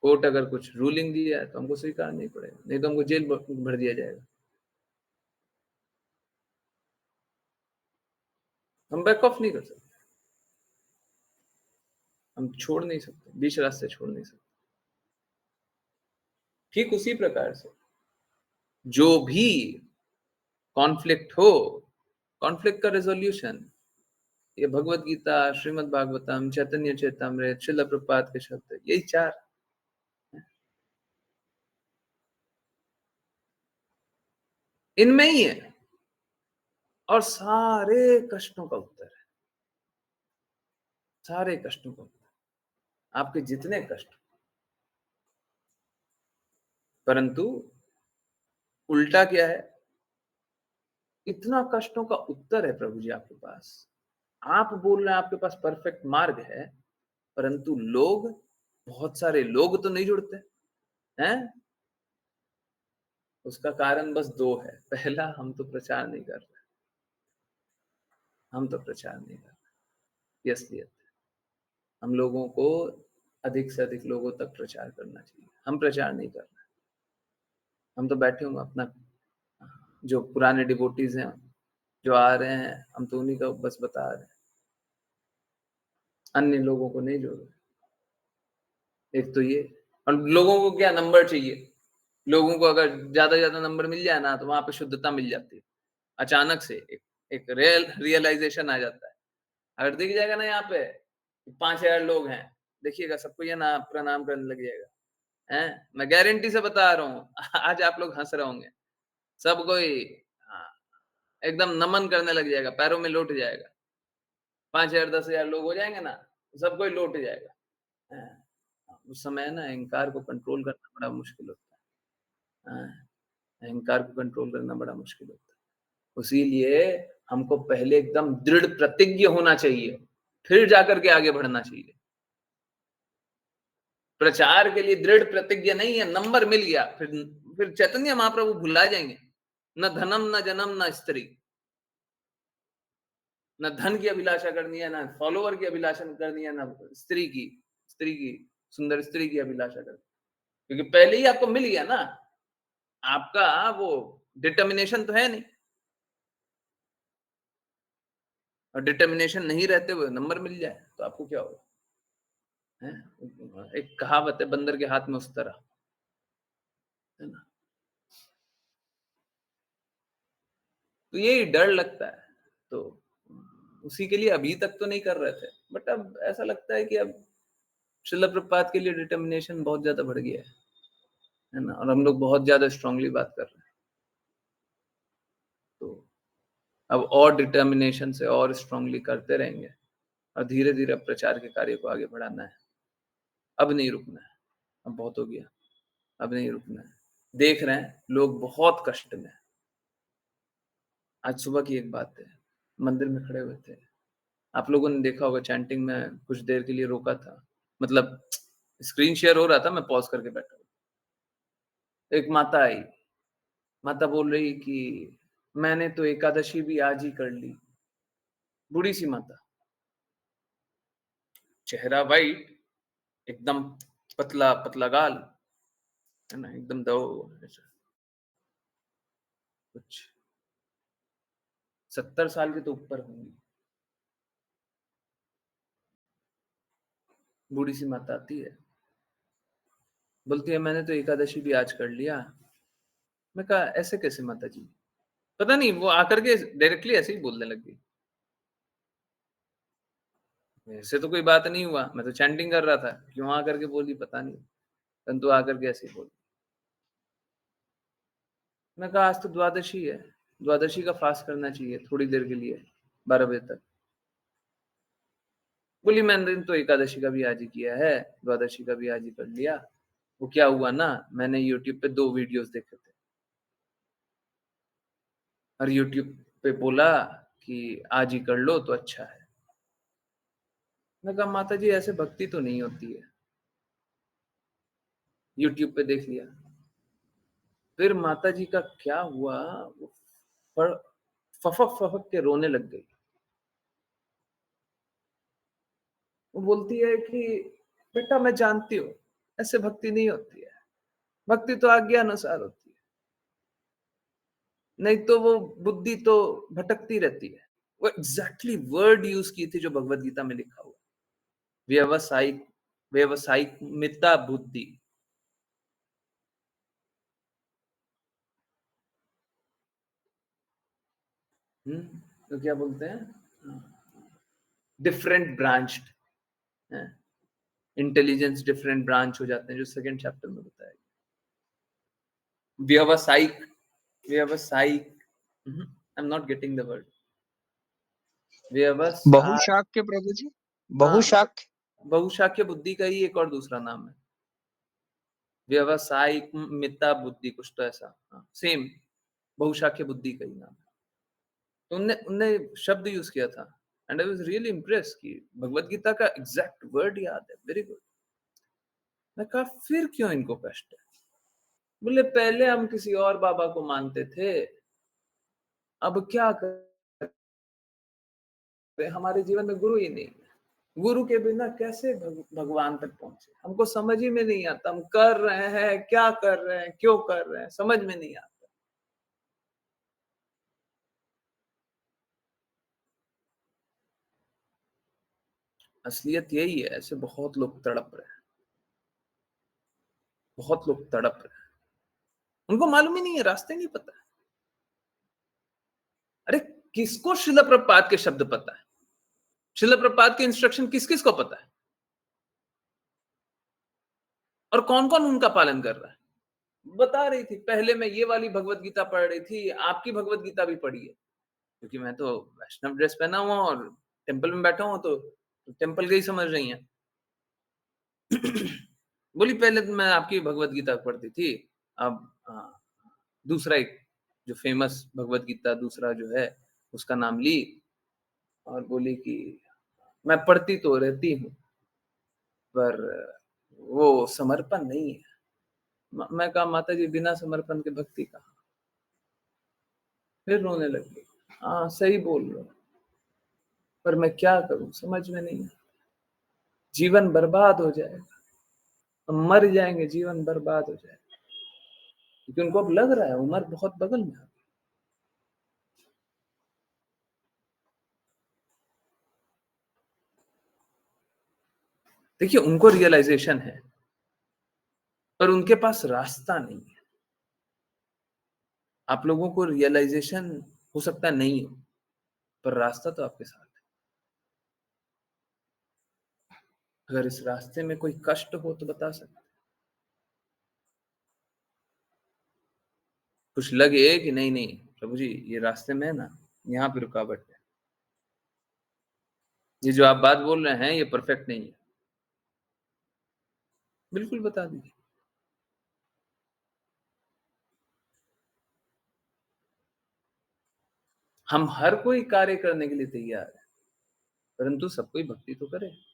कोर्ट अगर कुछ रूलिंग दिया है तो हमको स्वीकार नहीं पड़ेगा, नहीं तो हमको जेल भर दिया जाएगा। हम बैक ऑफ नहीं कर सकते, हम छोड़ नहीं सकते, बीच रास्ते छोड़ नहीं सकते। ठीक उसी प्रकार से जो भी कॉन्फ्लिक्ट हो, कॉन्फ्लिक्ट का रेजोल्यूशन, ये भगवत गीता, श्रीमद् भागवतम, चैतन्य चैतामृत, श्रील प्रभुपाद के शब्द, यही चार हैं। इनमें ही है और सारे कष्टों का उत्तर है, सारे कष्टों का उत्तर, आपके जितने कष्ट। परंतु उल्टा क्या है? इतना कष्टों का उत्तर है प्रभु जी आपके पास, आप बोल रहे हैं आपके पास परफेक्ट मार्ग है, परंतु लोग, बहुत सारे लोग तो नहीं जुड़ते हैं। उसका कारण बस दो है। पहला, हम तो प्रचार नहीं कर रहे, हम तो प्रचार नहीं कर रहे, ये असलियत है। हम लोगों को अधिक से अधिक लोगों तक प्रचार करना चाहिए। हम प्रचार नहीं कर रहे, हम तो बैठे हुए अपना, जो पुराने डिवोटीज हैं जो आ रहे हैं, हम तो उन्हीं का बस बता रहे हैं, अन्य लोगों को नहीं जोड़ रहे। एक तो ये, और लोगों को क्या नंबर चाहिए, लोगों को अगर ज्यादा नंबर मिल जाए ना तो वहां पे शुद्धता मिल जाती है, अचानक से एक रियलाइजेशन आ जाता है। अगर दिख जाएगा ना यहाँ पे 5,000 लोग हैं, देखिएगा सबको ये ना प्रणाम करने लग जाएगा, हैं? मैं गारंटी से बता रहा हूँ। आज आप लोग हंस रहे होंगे, सब कोई हाँ, एकदम नमन करने लग जाएगा, पैरों में लौट जाएगा। 5,000 10,000 लोग हो जाएंगे ना, सब कोई लौट जाएगा। हैं? उस समय ना अहंकार को कंट्रोल करना बड़ा मुश्किल होता है। हैं? अहंकार को कंट्रोल करना बड़ा मुश्किल होता है। इसीलिए हमको पहले एकदम दृढ़ प्रतिज्ञ होना चाहिए, फिर जाकर के आगे बढ़ना चाहिए। प्रचार के लिए दृढ़ प्रतिज्ञा नहीं है, नंबर मिल गया, फिर चैतन्य महाप्रभु भुला जाएंगे। न धनम न जन्म न स्त्री, न धन की अभिलाषा करनी है, न फॉलोवर की अभिलाषा करनी है, न स्त्री की सुंदर स्त्री की अभिलाषा करनी, क्योंकि पहले ही आपको मिल गया ना, आपका वो डिटर्मिनेशन तो है नहीं, और डिटर्मिनेशन नहीं रहते हुए नंबर मिल जाए तो आपको क्या होगा? एक कहावत है, बंदर के हाथ में उस तरह, है ना? तो यही डर लगता है, तो उसी के लिए अभी तक तो नहीं कर रहे थे, बट अब ऐसा लगता है कि अब श्रील प्रभुपाद के लिए डिटर्मिनेशन बहुत ज्यादा बढ़ गया है ना, और हम लोग बहुत ज्यादा स्ट्रांगली बात कर रहे हैं, तो अब और डिटर्मिनेशन से और स्ट्रांगली करते रहेंगे, और धीरे धीरे प्रचार के कार्य को आगे बढ़ाना है। अब नहीं रुकना है, अब बहुत हो गया, अब नहीं रुकना है। देख रहे हैं लोग बहुत कष्ट में। आज सुबह की एक बात है, मंदिर में खड़े हुए थे, आप लोगों ने देखा होगा, चैंटिंग में कुछ देर के लिए रोका था, मतलब स्क्रीन शेयर हो रहा था, मैं पॉज करके बैठा हूँ। एक माता आई, माता बोल रही कि मैंने तो एकादशी भी आज ही कर ली। बूढ़ी सी माता, चेहरा वाइट, एकदम पतला पतला गाल, है ना, एकदम दो ऐसा, कुछ 70 साल के तो ऊपर होंगी। बूढ़ी सी माता आती है, बोलती है मैंने तो एकादशी भी आज कर लिया। मैं कहा ऐसे कैसे माता जी? पता नहीं, वो आकर के डायरेक्टली ऐसे ही बोलने लग गई। ऐसे तो कोई बात नहीं हुआ, मैं तो चैंटिंग कर रहा था, क्यों आकर के बोली पता नहीं, परंतु आकर के ऐसे ही बोली। मैं कहा आज तो द्वादशी है, द्वादशी का फास्ट करना चाहिए थोड़ी देर के लिए, 12 बजे तक। बोली मैंने तो एकादशी का भी आज ही किया है, द्वादशी का भी आज ही कर लिया। वो क्या हुआ ना, मैंने यूट्यूब पे 2 वीडियोस देखे थे, और यूट्यूब पे बोला कि आज ही कर लो तो अच्छा है। मैं कहा माता जी ऐसे भक्ति तो नहीं होती है, यूट्यूब पे देख लिया। फिर माता जी का क्या हुआ, वो फफक फफक के रोने लग गई। वो बोलती है कि बेटा मैं जानती हूँ ऐसे भक्ति नहीं होती है, भक्ति तो आज्ञा अनुसार होती है, नहीं तो वो बुद्धि तो भटकती रहती है। वो एग्जैक्टली वर्ड यूज की थी जो भगवत गीता में लिखा हुआ, व्यवसायिक व्यवसायिक मिता बुद्धि। तो क्या बोलते हैं, डिफरेंट ब्रांच्ड है, इंटेलिजेंस डिफरेंट ब्रांच हो जाते हैं, जो सेकंड चैप्टर में बताया। व्यवसायिक व्यवसायिक, I am not getting the word, व्यवसाय, बहुशाक्य प्रभु जी, हाँ, बहुशाक्य। बहुशाक्य बुद्धि का ही एक और दूसरा नाम है, व्यवसायिक मिता बुद्धि, कुछ तो ऐसा, हाँ, सेम बहुशाक्य बुद्धि का ही नाम है। तो उनने उनने शब्द यूज किया था, and I was really impress कि भगवत गीता का एग्जैक्ट वर्ड याद है, वेरी गुड। मैं कहा फिर क्यों इनको कष्ट है? बोले पहले हम किसी और बाबा को मानते थे, अब क्या करें, हमारे जीवन में गुरु ही नहीं है। गुरु के बिना कैसे भगवान तक पहुंचे? हमको समझ ही में नहीं आता, हम कर रहे हैं, क्या कर रहे हैं, क्यों कर रहे हैं, समझ में नहीं आता। असलियत यही है, ऐसे बहुत लोग तड़प रहे हैं, बहुत लोग तड़प रहे हैं। उनको मालूम ही नहीं है, रास्ते नहीं पता है। अरे किसको श्रील प्रभुपाद के शब्द पता है? श्रील प्रभुपाद के इंस्ट्रक्शन किस-किस को पता है? और कौन-कौन उनका पालन कर रहा है? बता रही थी, पहले मैं ये वाली भगवत गीता पढ़ रही थी, आपकी भगवत गीता भी पढ़ी है। क्योंकि मैं तो वैष्णव ड्रेस पहना हुआ हूँ और टेम्पल में बैठा हूँ, तो टेम्पल का ही समझ रही हैं। बोली पहले तो मैं आपकी भगवत गीता पढ़ती थी, अब दूसरा एक जो फेमस भगवत गीता दूसरा जो है, उसका नाम ली और बोली कि मैं पढ़ती तो रहती हूँ, पर वो समर्पण नहीं है। मैं कहा माता जी बिना समर्पण के भक्ति कहाँ? फिर रोने लगी। हाँ, सही बोल रहे हो, पर मैं क्या करूँ समझ में नहीं आता। जीवन बर्बाद हो जाएगा, हम मर जाएँगे, जीवन बर्बाद हो जाएगा। क्योंकि उनको अब लग रहा है उम्र बहुत बगल में आ गई। देखिए उनको रियलाइज़ेशन है, पर उनके पास रास्ता नहीं है। आप लोगों को रियलाइज़ेशन हो सकता है नहीं हो, पर रास्ता तो आपके साथ है। अगर इस रास्ते में कोई कष्ट हो तो बता सकते हैं। कुछ लगे कि नहीं प्रभु जी ये रास्ते में है ना, यहाँ पे रुकावट है। ये जो आप बात बोल रहे हैं ये परफेक्ट नहीं है। बिल्कुल बता दीजिए। हम हर कोई कार्य करने के लिए तैयार है, परंतु सब कोई भक्ति तो करे।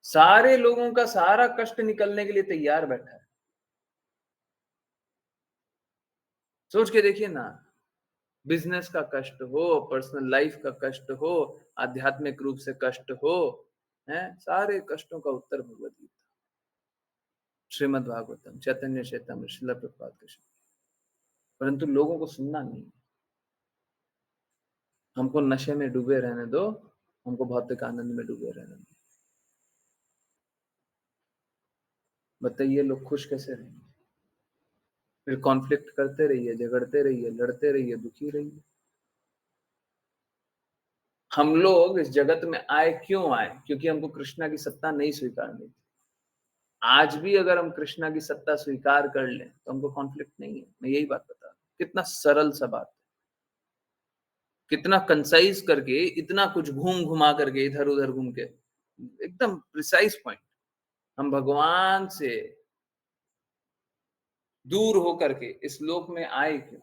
सारे लोगों का सारा कष्ट निकलने के लिए तैयार बैठा है। सोच के देखिए ना, बिजनेस का कष्ट हो, पर्सनल लाइफ का कष्ट हो, आध्यात्मिक रूप से कष्ट हो, हैं? सारे कष्टों का उत्तर भगवत गीता, श्रीमद् भागवतम, चैतन्य चैतन्य, श्रील प्रभुपाद के शब्द। परंतु लोगों को सुनना नहीं। हमको नशे में डूबे रहने दो, हमको भौतिक आनंद में डूबे रहने दो। बताइए लोग खुश कैसे रहेंगे? फिर कॉन्फ्लिक्ट करते रहिए, झगड़ते रहिए, लड़ते रहिए, दुखी रहिए। हम लोग इस जगत में आए क्यों आए? क्योंकि हमको कृष्णा की सत्ता नहीं स्वीकारनी थी। आज भी अगर हम कृष्णा की सत्ता स्वीकार कर लें, तो हमको कॉन्फ्लिक्ट नहीं है। मैं यही बात बता रहा हूँ। कितना सरल सा बात है। कितना कंसाइज करके, इतना कुछ घूम-घुमा करके, इधर-उधर घूम के, एकदम प्रिसाइज पॉइंट। हम भगवान से दूर होकर के इस लोक में आए क्यों?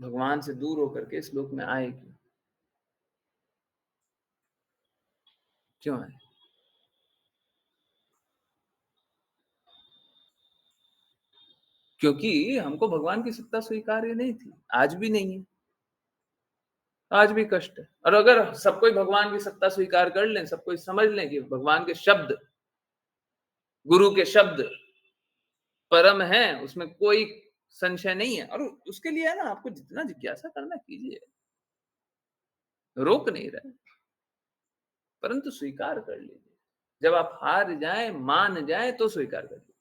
भगवान से दूर होकर के इस लोक में आए क्यों? क्यों आए? क्योंकि हमको भगवान की सत्ता स्वीकार्य नहीं थी, आज भी नहीं है। आज भी कष्ट है। और अगर सब कोई भगवान की सत्ता स्वीकार कर लें, सब कोई समझ लें कि भगवान के शब्द, गुरु के शब्द परम हैं, उसमें कोई संशय नहीं है, और उसके लिए है ना आपको जितना जिज्ञासा करना कीजिए, रोक नहीं रहे, परंतु स्वीकार कर लीजिए। जब आप हार जाएं, मान जाएं, तो स्वीकार कर लीजिए।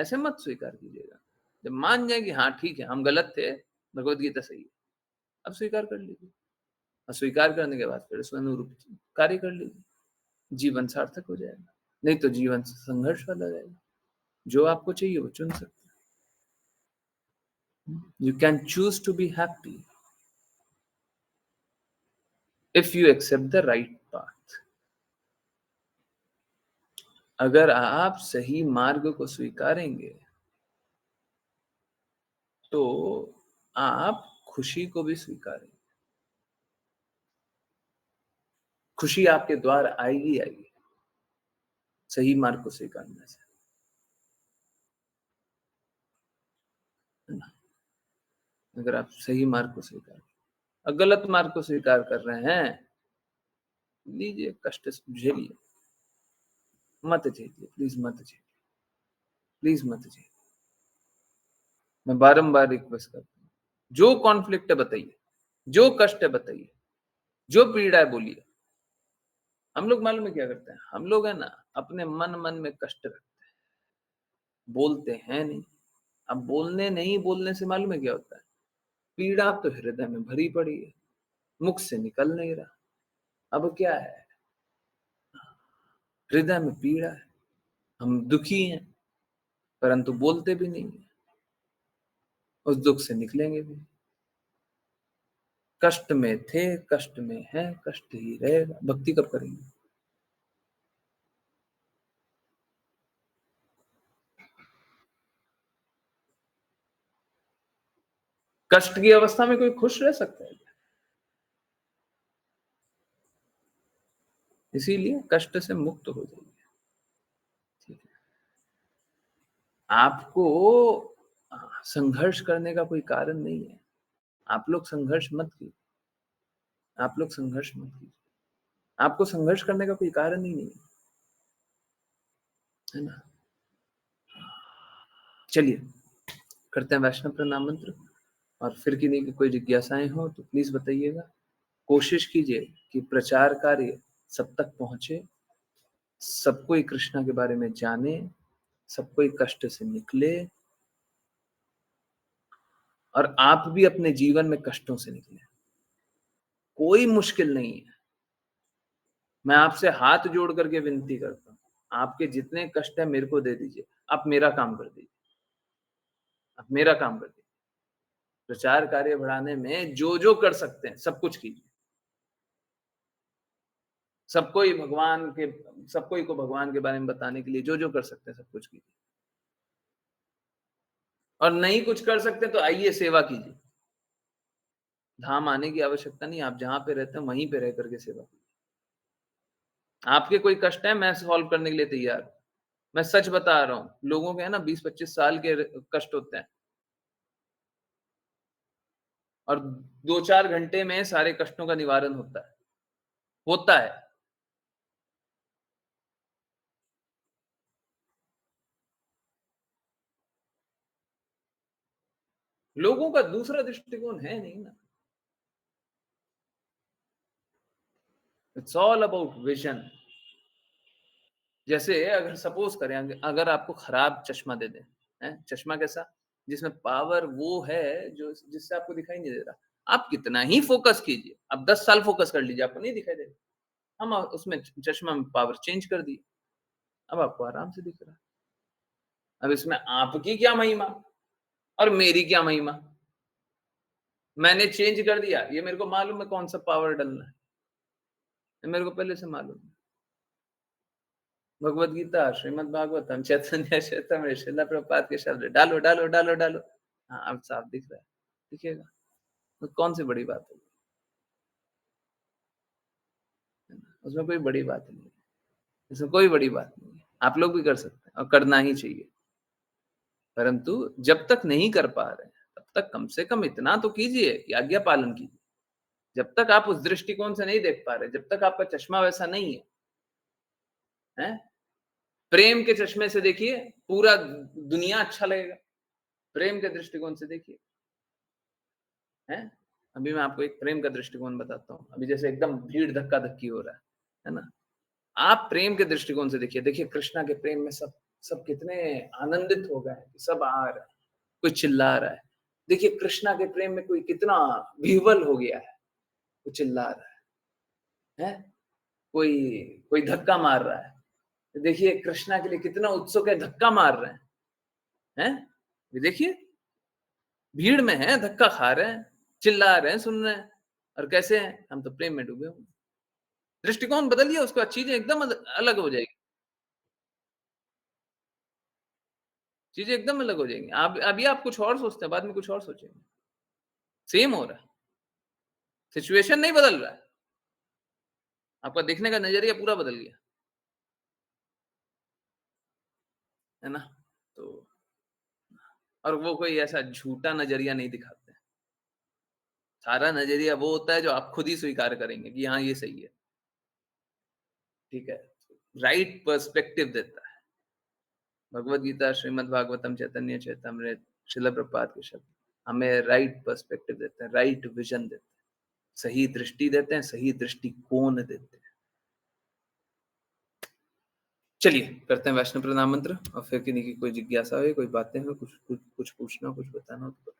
ऐसे मत स्वीकार कीजिएगा। जब मान जाए कि हाँ ठीक है, हम गलत थे, भगवत गीता सही है, अब स्वीकार कर लीजिए। और स्वीकार करने के बाद फिर उसके अनुरूप कार्य कर लीजिए। जीवन सार्थक हो जाएगा। नहीं तो जीवन संघर्ष वाला रहेगा। जो आपको चाहिए वो चुन सकते हैं। You can choose to be happy if you accept the right path. अगर आप सही मार्ग को स्वीकारेंगे, तो आप खुशी को भी स्वीकारेंगे। खुशी आपके द्वार आएगी आएगी। सही मार्ग को स्वीकारने से, है ना? अगर आप सही मार्ग को स्वीकार और गलत मार्ग को स्वीकार कर रहे हैं, लीजिए कष्ट झेलिए, मत झेलिए, प्लीज मत झेलिए, प्लीज मत झेलिए। मैं बारंबार रिक्वेस्ट करता हूँ, जो कॉन्फ्लिक्ट है बताइए, जो कष्ट है बताइए, जो पीड़ा है बोलिए। हम लोग मालूम है क्या करते हैं, हम लोग है ना अपने मन मन में कष्ट रखते हैं, बोलते हैं नहीं। अब बोलने नहीं बोलने से मालूम है क्या होता है, पीड़ा तो हृदय में भरी पड़ी है, मुख से निकल नहीं रहा। अब क्या है, हृदय में पीड़ा है, हम दुखी हैं, परंतु बोलते भी नहीं है, उस दुख से निकलेंगे भी। कष्ट में थे, कष्ट में है, कष्ट ही रहेगा। भक्ति कब करेंगे? कष्ट की अवस्था में कोई खुश रह सकता है? इसीलिए कष्ट से मुक्त हो जाइए, ठीक है? आपको संघर्ष करने का कोई कारण नहीं है। आप लोग संघर्ष मत कीजिए, आप लोग संघर्ष मत कीजिए। आपको संघर्ष करने का कोई कारण ही नहीं है ना? चलिए करते हैं वैष्णव प्रणाम मंत्र, और फिर किन्हीं की कोई जिज्ञासाएं हो तो प्लीज बताइएगा। कोशिश कीजिए कि प्रचार कार्य सब तक पहुंचे, सब कोई कृष्णा के बारे में जाने, सब कोई कष्ट से निकले, और आप भी अपने जीवन में कष्टों से निकले। कोई मुश्किल नहीं है। मैं आपसे हाथ जोड़ करके विनती करता हूँ, आपके जितने कष्ट है मेरे को दे दीजिए, आप मेरा काम कर दीजिए, आप मेरा काम कर दीजिए। प्रचार कार्य बढ़ाने में जो जो कर सकते हैं सब कुछ कीजिए। सबको ही भगवान के, सबको ही को भगवान के बारे में बताने के लिए जो जो कर सकते हैं सब कुछ कीजिए। और नहीं कुछ कर सकते तो आइए सेवा कीजिए। धाम आने की आवश्यकता नहीं, आप जहां पे रहते हैं वहीं पे रह करके सेवा कीजिए। आपके कोई कष्ट है, मैं सॉल्व करने के लिए तैयार हूं। मैं सच बता रहा हूँ, लोगों के है ना 20-25 साल के कष्ट होते हैं, और 2-4 घंटे में सारे कष्टों का निवारण होता है। लोगों का दूसरा दृष्टिकोण है नहीं ना। It's all about vision. जैसे अगर सपोज करें, अगर आपको खराब चश्मा दे दें, हैं? चश्मा कैसा? जिसमें पावर वो है जो जिससे आपको दिखाई नहीं दे रहा। आप कितना ही फोकस कीजिए, आप 10 साल फोकस कर लीजिए, आपको नहीं दिखाई देगा। हम उसमें चश्मा में पावर चेंज कर दी, अब आपको आराम से दिख रहा है। अब इसमें आपकी क्या महिमा और मेरी क्या महिमा? मैंने चेंज कर दिया, ये मेरे को मालूम है कौन सा पावर डलना है, ये मेरे को पहले से मालूम है। भगवद गीता, श्रीमद् भागवतम, चैतन्य चैतन्य, श्रील प्रभुपाद के शब्द डालो डालो डालो डालो। हाँ अब साफ दिख रहा है, दिखेगा तो कौन सी बड़ी बात है? उसमें कोई बड़ी बात नहीं है, इसमें कोई बड़ी बात नहीं है। आप लोग भी कर सकते हैं और करना ही चाहिए, परंतु जब तक नहीं कर पा रहे हैं तब तक कम से कम इतना तो कीजिए कि आज्ञा पालन कीजिए। जब तक आप उस दृष्टिकोण से नहीं देख पा रहे, जब तक आपका चश्मा वैसा नहीं है, हैं? प्रेम के चश्मे से देखिए, पूरा दुनिया अच्छा लगेगा। प्रेम के दृष्टिकोण से देखिए, हैं? अभी मैं आपको एक प्रेम का दृष्टिकोण बताता हूँ। अभी जैसे एकदम भीड़ धक्का-धक्की हो रहा है ना? आप प्रेम के दृष्टिकोण से देखिए, देखिए कृष्णा के प्रेम में सब सब कितने आनंदित हो गए हैं, सब आ रहा है, कोई चिल्ला रहा है। देखिए कृष्णा के प्रेम में कोई कितना विह्वल हो गया है, वो चिल्ला रहा है? कोई कोई धक्का मार रहा है। देखिए कृष्णा के लिए कितना उत्सुक है, धक्का मार रहे हैं, हैं? ये देखिए, भीड़ में हैं, धक्का खा रहे हैं, चिल्ला रहे हैं, सुन रहे हैं, और कैसे हैं? हम तो प्रेम में डूबे हुए हैं। दृष्टिकोण बदलिए, उसके बाद चीजें एकदम अलग हो जाएगी। चीजें एकदम अलग हो जाएंगी। आप अभी आप कुछ और सोचते हैं, बाद में कुछ और सोचेंगे। सेम हो रहा है, सिचुएशन नहीं बदल रहा है, आपका देखने का नजरिया पूरा बदल गया। है ना? तो और वो कोई ऐसा झूठा नज़रिया नहीं दिखाते हैं। सारा नज़रिया वो होता है जो आप खुद ही स्वीकार करेंगे कि हाँ, ये सही है। ठीक है? राइट पर्सपेक्टिव देता है। भगवद गीता, श्रीमद् भागवतम, चैतन्य चैतामृत, श्रील प्रभुपाद के शब्द हमें राइट पर्सपेक्टिव देते हैं, राइट विज़न देते हैं, सही दृष्टि देते हैं, सही दृष्टिकोण देते हैं। चलिए करते हैं वैष्णव प्रणाम मंत्र और फिर किन्हीं की कोई जिज्ञासा हो, कोई बातें हो, कुछ पूछना हो, कुछ बताना हो तो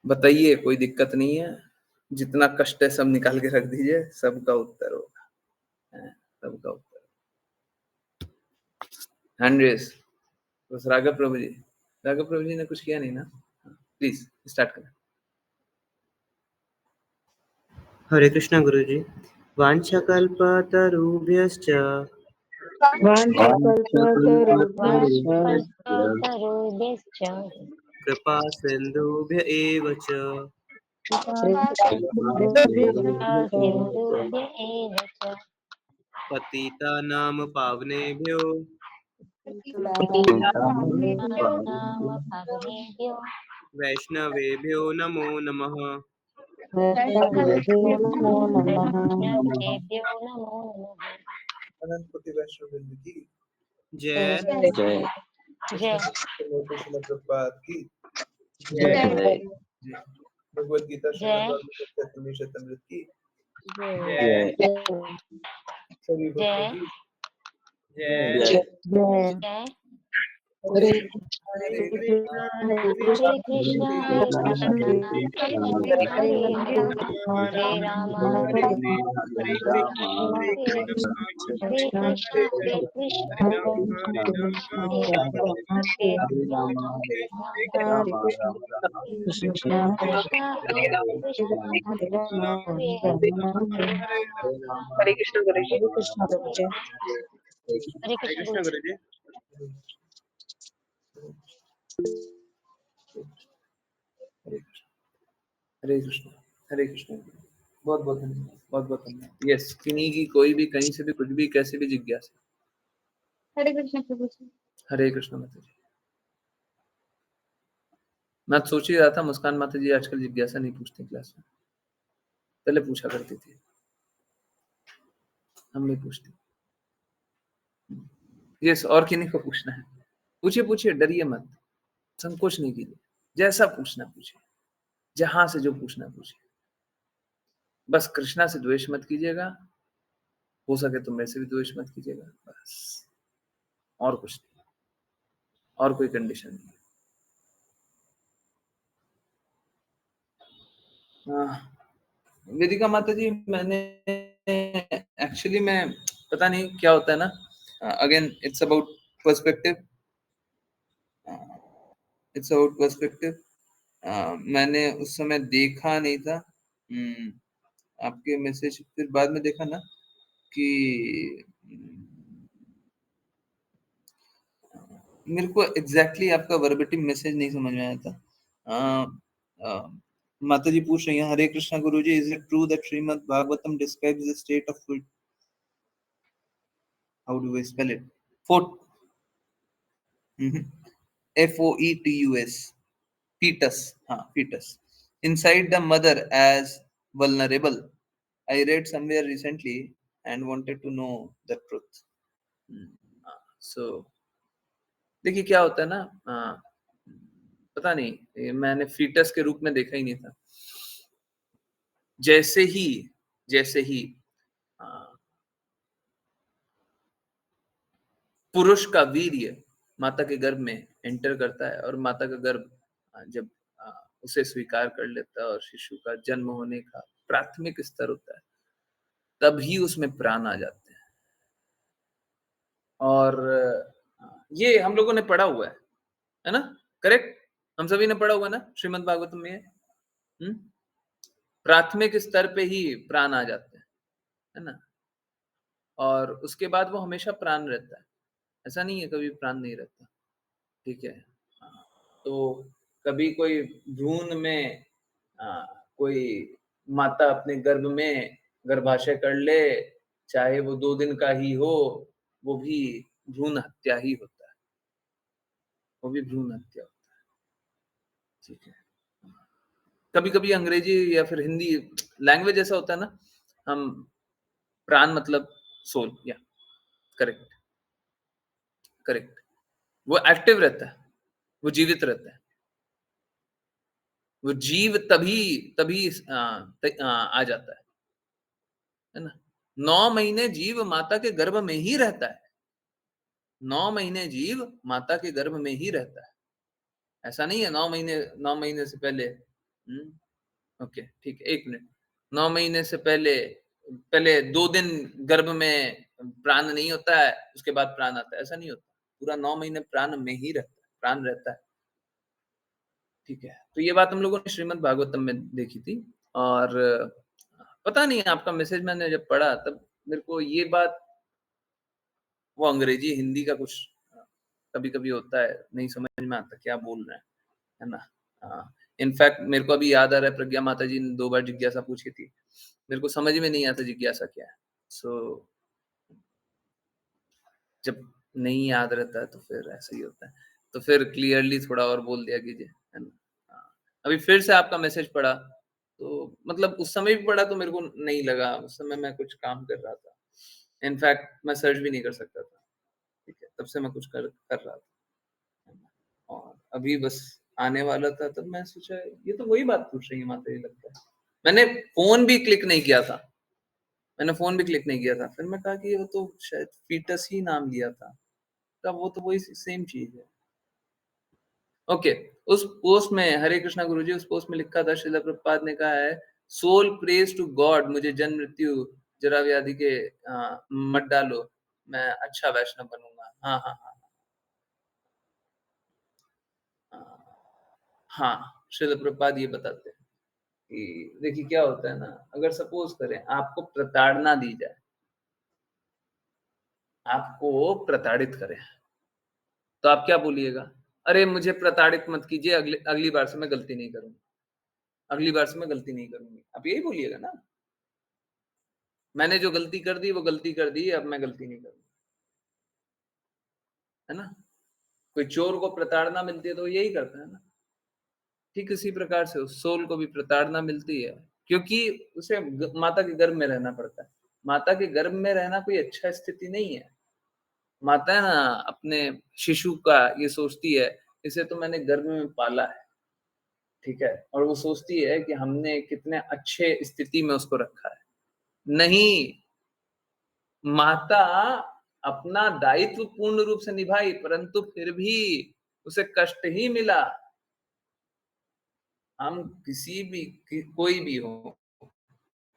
बताइए, कोई दिक्कत नहीं है। जितना कष्ट है सब निकाल के रख दीजिए, सबका उत्तर होगा, सबका उत्तर। हैंड रेस बस राघव प्रभु जी ने कुछ किया नहीं ना? प्लीज स्टार्ट करें। हरे कृष्णा गुरुजी। वाञ्छकल्पतरुभ्यश्च वाञ्छकल्पतरुभ्यश्च कृपा सिन्धुभ्य एव च कृपासिन्धुभ्य एव च पतितानां पावनेभ्यो पतितानां पावनेभ्यो वैष्णवेभ्यो नमो नमः। वैष्णवेभ्यो नमो नमः। अनंत कोटि वैष्णव वृंद की जय जय जय श्रील प्रभुपाद की जय। जय। भगवद गीता श्रीमद् जय भागवत चैतन्य चैतामृत की जय सभी भक्तों जय की जय। जय। हरे हरे कृष्णा हरे कृष्णा हरे कृष्णा कृष्ण हरे हरे राम हरे हरे राम राम हरे हरे कृष्णा हरे कृष्णा हरे हरे राम हरे राम कृष्ण हरे कृष्णा हरे कृष्णा कृष्ण हरे हरे राम हरे कृष्ण गुरु जी। हरे हरे कृष्ण कृष्णा गुरु जी। गुरुजी। हरे कृष्ण हरे कृष्ण। बहुत बहुत धन्यवाद, बहुत बहुत धन्यवाद। यस, किन्हीं की कोई भी कहीं से भी कुछ भी कैसे भी जिज्ञासा। हरे कृष्ण प्रभु जी। हरे कृष्ण माता जी। मैं सोच ही रहा था मुस्कान माता जी आजकल जिज्ञासा नहीं पूछती क्लास में, पहले पूछा करती थी, हम नहीं पूछते। यस, और किन्हीं को पूछना है पूछिए पूछिए, डरिए मत, संकोच नहीं कीजिए, जैसा पूछना पूछिए, जहां से जो पूछना पूछिए। बस कृष्णा से द्वेष मत कीजिएगा, हो सके तो मेरे से भी द्वेष मत कीजिएगा, बस, और कुछ नहीं, और कोई कंडीशन नहीं। हाँ, वेदिका माता जी, मैंने एक्चुअली मैं पता नहीं क्या होता है ना, again it's about perspective, it's about perspective. मैंने उस समय देखा नहीं था आपके मैसेज, फिर बाद में देखा ना कि मेरे को एग्जैक्टली आपका वर्बेटिम मैसेज नहीं समझ में आया था। माता जी पूछ रही हैं, Hare Krishna Guruji, is it true that Shrimad Bhagavatam describes the state of how do we spell it? Fort, FOETUS, fetus, हाँ fetus, inside the mother as vulnerable. I read somewhere recently and wanted to know the truth. So देखिए क्या होता है ना, पता नहीं, ये मैंने फीटस के रूप में देखा ही नहीं था। जैसे ही आ, पुरुष का वीर्य माता के गर्भ में एंटर करता है और माता का गर्भ जब उसे स्वीकार कर लेता है और शिशु का जन्म होने का प्राथमिक स्तर होता है, तभी उसमें प्राण आ जाते हैं। और ये हम लोगों ने पढ़ा हुआ है ना? करेक्ट, हम सभी ने पढ़ा हुआ ना श्रीमद् भागवतम में। प्राथमिक स्तर पे ही प्राण आ जाते हैं, है ना? और उसके बाद वो हमेशा प्राण रहता है, ऐसा नहीं है कभी प्राण नहीं रहता। ठीक है, तो कभी कोई भ्रूण में कोई माता अपने गर्भ में गर्भाशय कर ले, चाहे वो 2 दिन का ही हो, वो भी भ्रूण हत्या ही होता है, वो भी भ्रूण हत्या होता है। ठीक है, कभी कभी अंग्रेजी या फिर हिंदी लैंग्वेज ऐसा होता है ना, हम प्राण मतलब सोल, या करेक्ट करेक्ट, वो एक्टिव रहता है, वो जीवित रहता है, वो जीव तभी तभी आ जाता है ना। 9 महीने जीव माता के गर्भ में ही रहता है, 9 महीने जीव माता के गर्भ में ही रहता है। ऐसा नहीं है 9 महीने से पहले। ओके ठीक है, 1 मिनट। 9 महीने से पहले पहले 2 दिन गर्भ में प्राण नहीं होता है, उसके बाद प्राण आता है, ऐसा नहीं होता। पूरा 9 महीने प्राण में ही रहता है, प्राण रहता है। ठीक है, तो ये बात हम लोगों ने श्रीमद् भागवतम में देखी थी। और पता नहीं, आपका मैसेज मैंने जब पढ़ा तब मेरे को ये बात, वो अंग्रेजी हिंदी का कुछ कभी कभी होता है, नहीं समझ में आता क्या बोल रहे हैं, है ना। इनफैक्ट मेरे को अभी याद आ रहा है, प्रज्ञा माता जी ने 2 बार जिज्ञासा पूछी थी, मेरे को समझ में नहीं आता जिज्ञासा क्या है। सो जब नहीं याद रहता है तो फिर ऐसा ही होता है, तो फिर क्लियरली थोड़ा और बोल दिया कीजिए, है ना। अभी फिर से आपका मैसेज पढ़ा, तो मतलब उस समय भी पढ़ा तो मेरे को नहीं लगा, उस समय मैं कुछ काम कर रहा था, इनफैक्ट मैं सर्च भी नहीं कर सकता था। ठीक है, तब से मैं कुछ कर रहा था, है ना? और अभी बस आने वाला था, तब मैं सोचा ये तो वही बात पूछ रही है माता जी, लगता है। मैंने फोन भी क्लिक नहीं किया था, फिर मैं कहा कि वो तो शायद फीटस ही नाम लिया था, तब वो तो वही सेम चीज है। ओके, उस पोस्ट में, हरे कृष्णा गुरुजी, उस पोस्ट में लिखा था, श्रील प्रभुपाद ने कहा है, सोल प्रेज टू गॉड, मुझे जन्म मृत्यु जरा व्याधि के मत डालो, मैं अच्छा वैष्णव बनूंगा। हाँ हाँ हाँ हाँ, श्रील प्रभुपाद ये बताते हैं कि देखिए क्या होता है ना, अगर सपोज करें आपको प्रताड़ना दी जाए, आपको प्रताड़ित करें, तो आप क्या बोलिएगा? अरे मुझे प्रताड़ित मत कीजिए, अगली बार से मैं गलती नहीं करूंगी, अगली बार से मैं गलती नहीं करूंगी, आप यही बोलिएगा ना। मैंने जो गलती कर दी वो गलती कर दी, अब मैं गलती नहीं करूंगी, है ना। कोई चोर को प्रताड़ना मिलती है तो वो यही करता है ना। ठीक इसी प्रकार से उस सोल को भी प्रताड़ना मिलती है, क्योंकि उसे माता के गर्भ में रहना पड़ता है। माता के गर्भ में रहना कोई अच्छा स्थिति नहीं है। माता है ना, अपने शिशु का ये सोचती है, इसे तो मैंने गर्भ में पाला है, ठीक है, और वो सोचती है कि हमने कितने अच्छे स्थिति में उसको रखा है। नहीं, माता अपना दायित्व पूर्ण रूप से निभाई, परंतु फिर भी उसे कष्ट ही मिला। हम किसी भी कोई भी हो,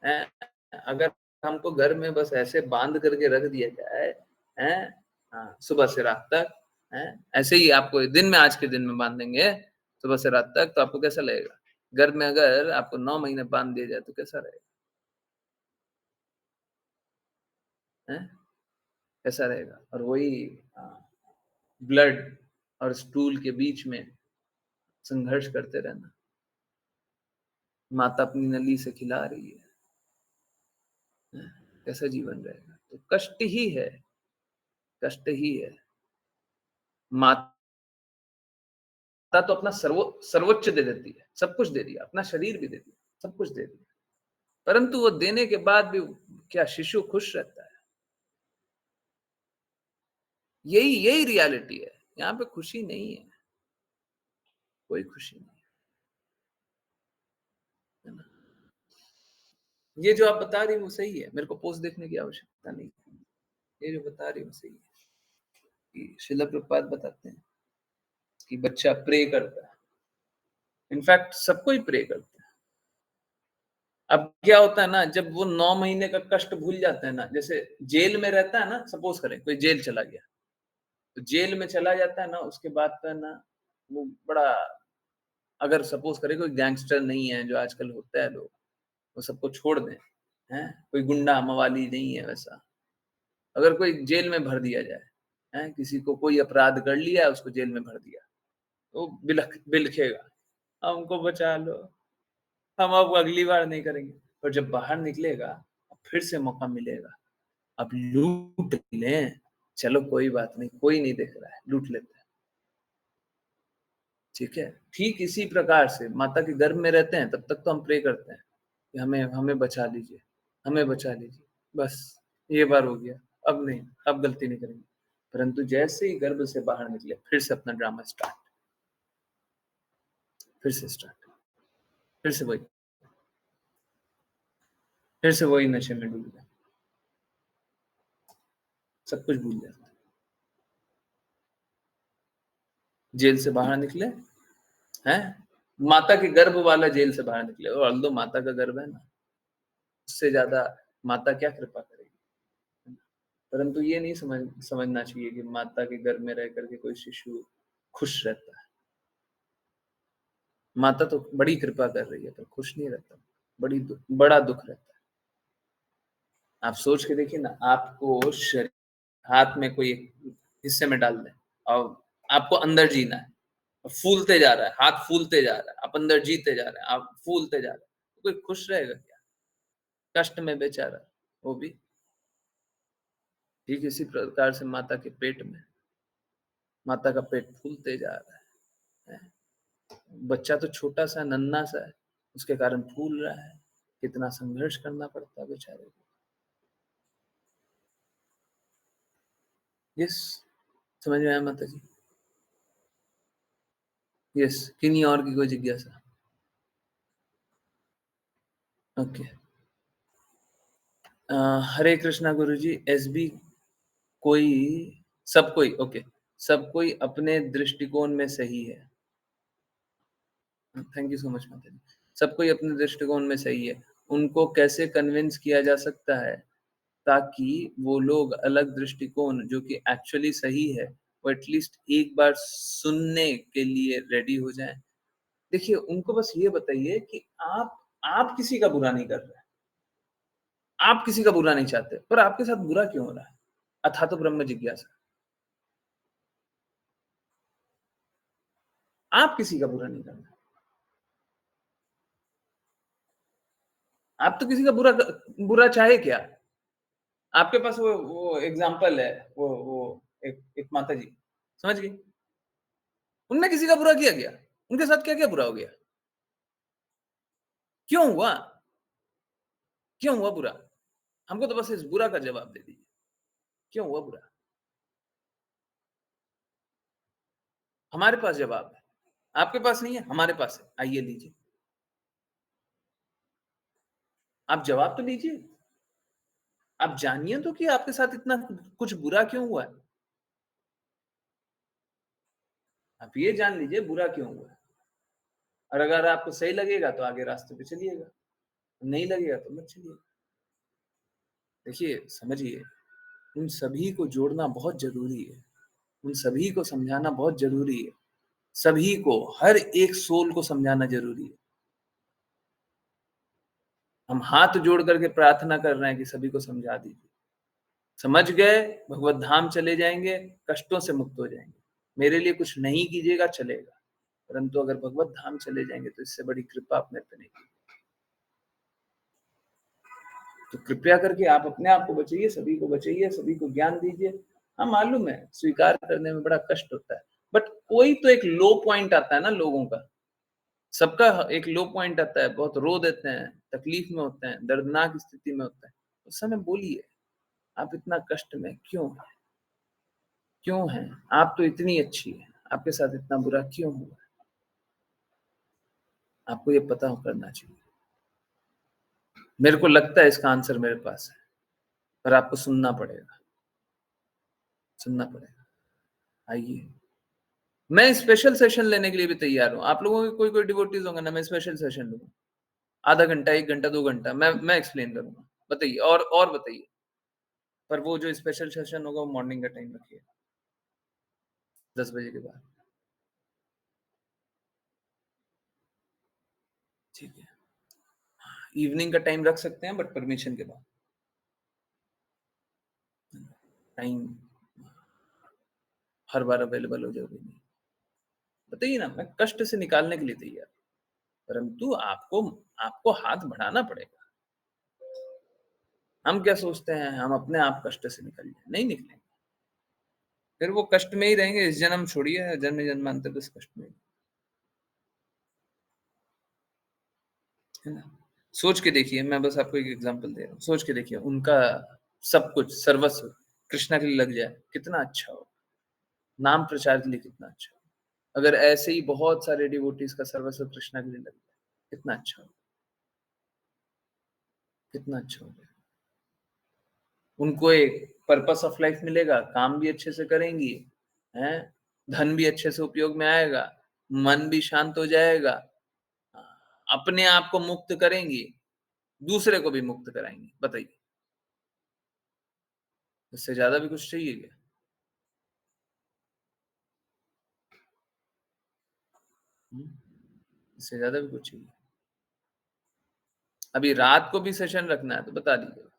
हैं, अगर हमको घर में बस ऐसे बांध करके रख दिया जाए, हैं, हाँ, सुबह से रात तक, हैं, ऐसे ही आपको दिन में, आज के दिन में बांध देंगे सुबह से रात तक, तो आपको कैसा लगेगा? घर में अगर आपको 9 महीने बांध दिया जाए तो कैसा रहेगा? हैं? कैसा रहेगा? और वही ब्लड और स्टूल के बीच में संघर्ष करते रहना। माता अपनी नली से खिला रही है, कैसा जीवन रहेगा? तो कष्ट ही है, कष्ट ही है। माता तो अपना सर्वोच्च दे देती है, सब कुछ दे दिया, अपना शरीर भी दे दिया, सब कुछ दे दिया, परंतु वो देने के बाद भी क्या शिशु खुश रहता है? यही यही रियलिटी है, यहाँ पे खुशी नहीं है, कोई खुशी नहीं है ना। ये जो आप बता रही हो वो सही है, मेरे को पोस्ट देखने की आवश्यकता नहीं है, ये जो बता रही हो सही है। कि श्रील प्रभुपाद बताते हैं कि बच्चा प्रे करता है, इनफैक्ट सबको ही प्रे करता है। अब क्या होता है ना, जब वो 9 महीने का कष्ट भूल जाता है ना, जैसे जेल में रहता है ना, सपोज करें कोई जेल चला गया, तो जेल में चला जाता है ना, उसके बाद तो है ना, वो बड़ा, अगर सपोज करें कोई गैंगस्टर नहीं है जो आजकल होता है, लोग वो सबको छोड़ दें, हैं, कोई गुंडा मवाली नहीं है वैसा, अगर कोई जेल में भर दिया जाए, हैं, किसी को कोई अपराध कर लिया, उसको जेल में भर दिया, तो बिलखेगा, हमको बचा लो, हम अब अगली बार नहीं करेंगे। और जब बाहर निकलेगा, फिर से मौका मिलेगा, अब लूट लें, चलो कोई बात नहीं, कोई नहीं देख रहा है, लूट लेते हैं। ठीक है, ठीक इसी प्रकार से माता के गर्भ में रहते हैं तब तक तो हम प्रे करते हैं कि हमें हमें बचा लीजिए, हमें बचा लीजिए, बस ये बार हो गया, अब नहीं, अब गलती नहीं करेंगे। परंतु जैसे ही गर्भ से बाहर निकले फिर से अपना ड्रामा स्टार्ट, फिर से स्टार्ट, फिर से वही नशे में डूब गए, सब कुछ भूल जाते। जेल से बाहर निकले हैं, माता के गर्भ वाला जेल से बाहर निकले, और अल्दो माता का गर्भ है ना, उससे ज्यादा माता क्या कृपा करेगी। परंतु ये नहीं समझना चाहिए कि माता के गर्भ में रह करके कोई शिशु खुश रहता है। माता तो बड़ी कृपा कर रही है पर खुश नहीं रहता, बड़ा दुख रहता है। आप सोच के देखिए ना, आपको शरीर हाथ में कोई एक हिस्से में डाल दें और आपको अंदर जीना है, फूलते जा रहा है, हाथ फूलते जा रहा है, आप अंदर जीते जा रहे हैं, आप फूलते जा रहे हैं, तो कोई खुश रहेगा क्या? कष्ट में बेचारा वो भी। ठीक इसी प्रकार से माता के पेट में, माता का पेट फूलते जा रहा है, बच्चा तो छोटा सा नन्हा सा है, उसके कारण फूल रहा है, कितना संघर्ष करना पड़ता है बेचारे को। यस, समझ में आया माता जी? यस, किन्हीं और की कोई जिज्ञासा? ओके। हरे कृष्णा गुरुजी। एसबी कोई, सब कोई, ओके, सब कोई अपने दृष्टिकोण में सही है। थैंक यू सो मच माता जी। सब कोई अपने दृष्टिकोण में सही है, उनको कैसे कन्विंस किया जा सकता है ताकि वो लोग अलग दृष्टिकोण जो कि एक्चुअली सही है वो एटलीस्ट एक बार सुनने के लिए रेडी हो जाएं? देखिए, उनको बस ये बताइए कि आप किसी का बुरा नहीं कर रहे, आप किसी का बुरा नहीं चाहते, पर आपके साथ बुरा क्यों हो रहा है? अथा तो ब्रह्म जिज्ञासा। आप किसी का बुरा नहीं करना, आप तो किसी का बुरा चाहे क्या? आपके पास वो एग्जाम्पल है, वो एक माता जी, समझ गई? उनने किसी का बुरा किया गया, उनके साथ क्या क्या बुरा हो गया? क्यों हुआ? क्यों हुआ बुरा? हमको तो बस इस बुरा का जवाब दे दीजिए, क्यों हुआ बुरा? हमारे पास जवाब है, आपके पास नहीं है, हमारे पास है, आइए लीजिए। आप जवाब तो लीजिए, आप जानिए तो कि आपके साथ इतना कुछ बुरा क्यों हुआ है। आप ये जान लीजिए बुरा क्यों हुआ है, और अगर आपको सही लगेगा तो आगे रास्ते पे चलिएगा, नहीं लगेगा तो मत चलिए। देखिए, समझिए, उन सभी को जोड़ना बहुत जरूरी है, उन सभी को समझाना बहुत जरूरी है, सभी को, हर एक सोल को समझाना जरूरी है। हम हाथ जोड़ करके प्रार्थना कर रहे हैं कि सभी को समझा दीजिए, समझ गए भगवत धाम चले जाएंगे, कष्टों से मुक्त हो जाएंगे। मेरे लिए कुछ नहीं कीजिएगा चलेगा, परंतु अगर भगवत धाम चले जाएंगे तो इससे बड़ी कृपा अपने पे नहीं की। तो कृपया करके आप अपने आप को बचाइए, सभी को बचाइए, सभी को ज्ञान दीजिए। हाँ, मालूम है स्वीकार करने में बड़ा कष्ट होता है, बट कोई तो एक लो पॉइंट आता है ना लोगों का, सबका एक लो पॉइंट आता है, बहुत रो देते हैं, तकलीफ में होते हैं, दर्दनाक स्थिति में होता है, उस समय बोलिए आप इतना कष्ट में क्यों हैं, क्यों हैं? आप तो इतनी अच्छी है, आपके साथ इतना बुरा क्यों हुआ? आपको ये पता करना चाहिए। मेरे को लगता है इसका आंसर मेरे पास है, पर आपको सुनना पड़ेगा, सुनना पड़ेगा। आइए, मैं स्पेशल सेशन लेने के लिए भी तैयार हूँ। आप लोगों के कोई डिवोटीज होंगे ना, मैं स्पेशल सेशन लूंगा, आधा घंटा, 1 घंटा, 2 घंटा, मैं एक्सप्लेन करूंगा। बताइए, और बताइए। पर वो जो स्पेशल सेशन होगा वो मॉर्निंग का टाइम रखिए, 10 बजे के बाद। ठीक है, इवनिंग का टाइम रख सकते हैं बट परमिशन के बाद। टाइम हर बार अवेलेबल हो जरूरी नहीं। बताइए ना, मैं कष्ट से निकालने के लिए तैयार, परंतु आपको आपको हाथ बढ़ाना पड़ेगा। हम क्या सोचते हैं, हम अपने आप कष्ट से निकल जाए, नहीं निकलेंगे। फिर वो कष्ट में ही रहेंगे, इस जन्म छोड़िए, जन्म जन्मांतर बस कष्ट में ही, है ना। सोच के देखिए, मैं बस आपको एक एग्जांपल दे रहा हूँ, सोच के देखिए, उनका सब कुछ सर्वस्व कृष्णा के लिए लग जाए, कितना अच्छा हो, नाम प्रचार के लिए कितना अच्छा हो। अगर ऐसे ही बहुत सारे डिवोटीज का सर्वस्व कृष्णा के लिए लग जाए, कितना अच्छा हो, कितना अच्छा हो। उनको एक पर्पस ऑफ लाइफ मिलेगा, काम भी अच्छे से करेंगी, हैं, धन भी अच्छे से उपयोग में आएगा, मन भी शांत हो जाएगा, अपने आप को मुक्त करेंगी, दूसरे को भी मुक्त कराएंगी। बताइए, इससे ज्यादा भी कुछ चाहिए क्या? हम्म? इससे ज्यादा भी कुछ चाहिए? अभी रात को भी सेशन रखना है तो बता दीजिए,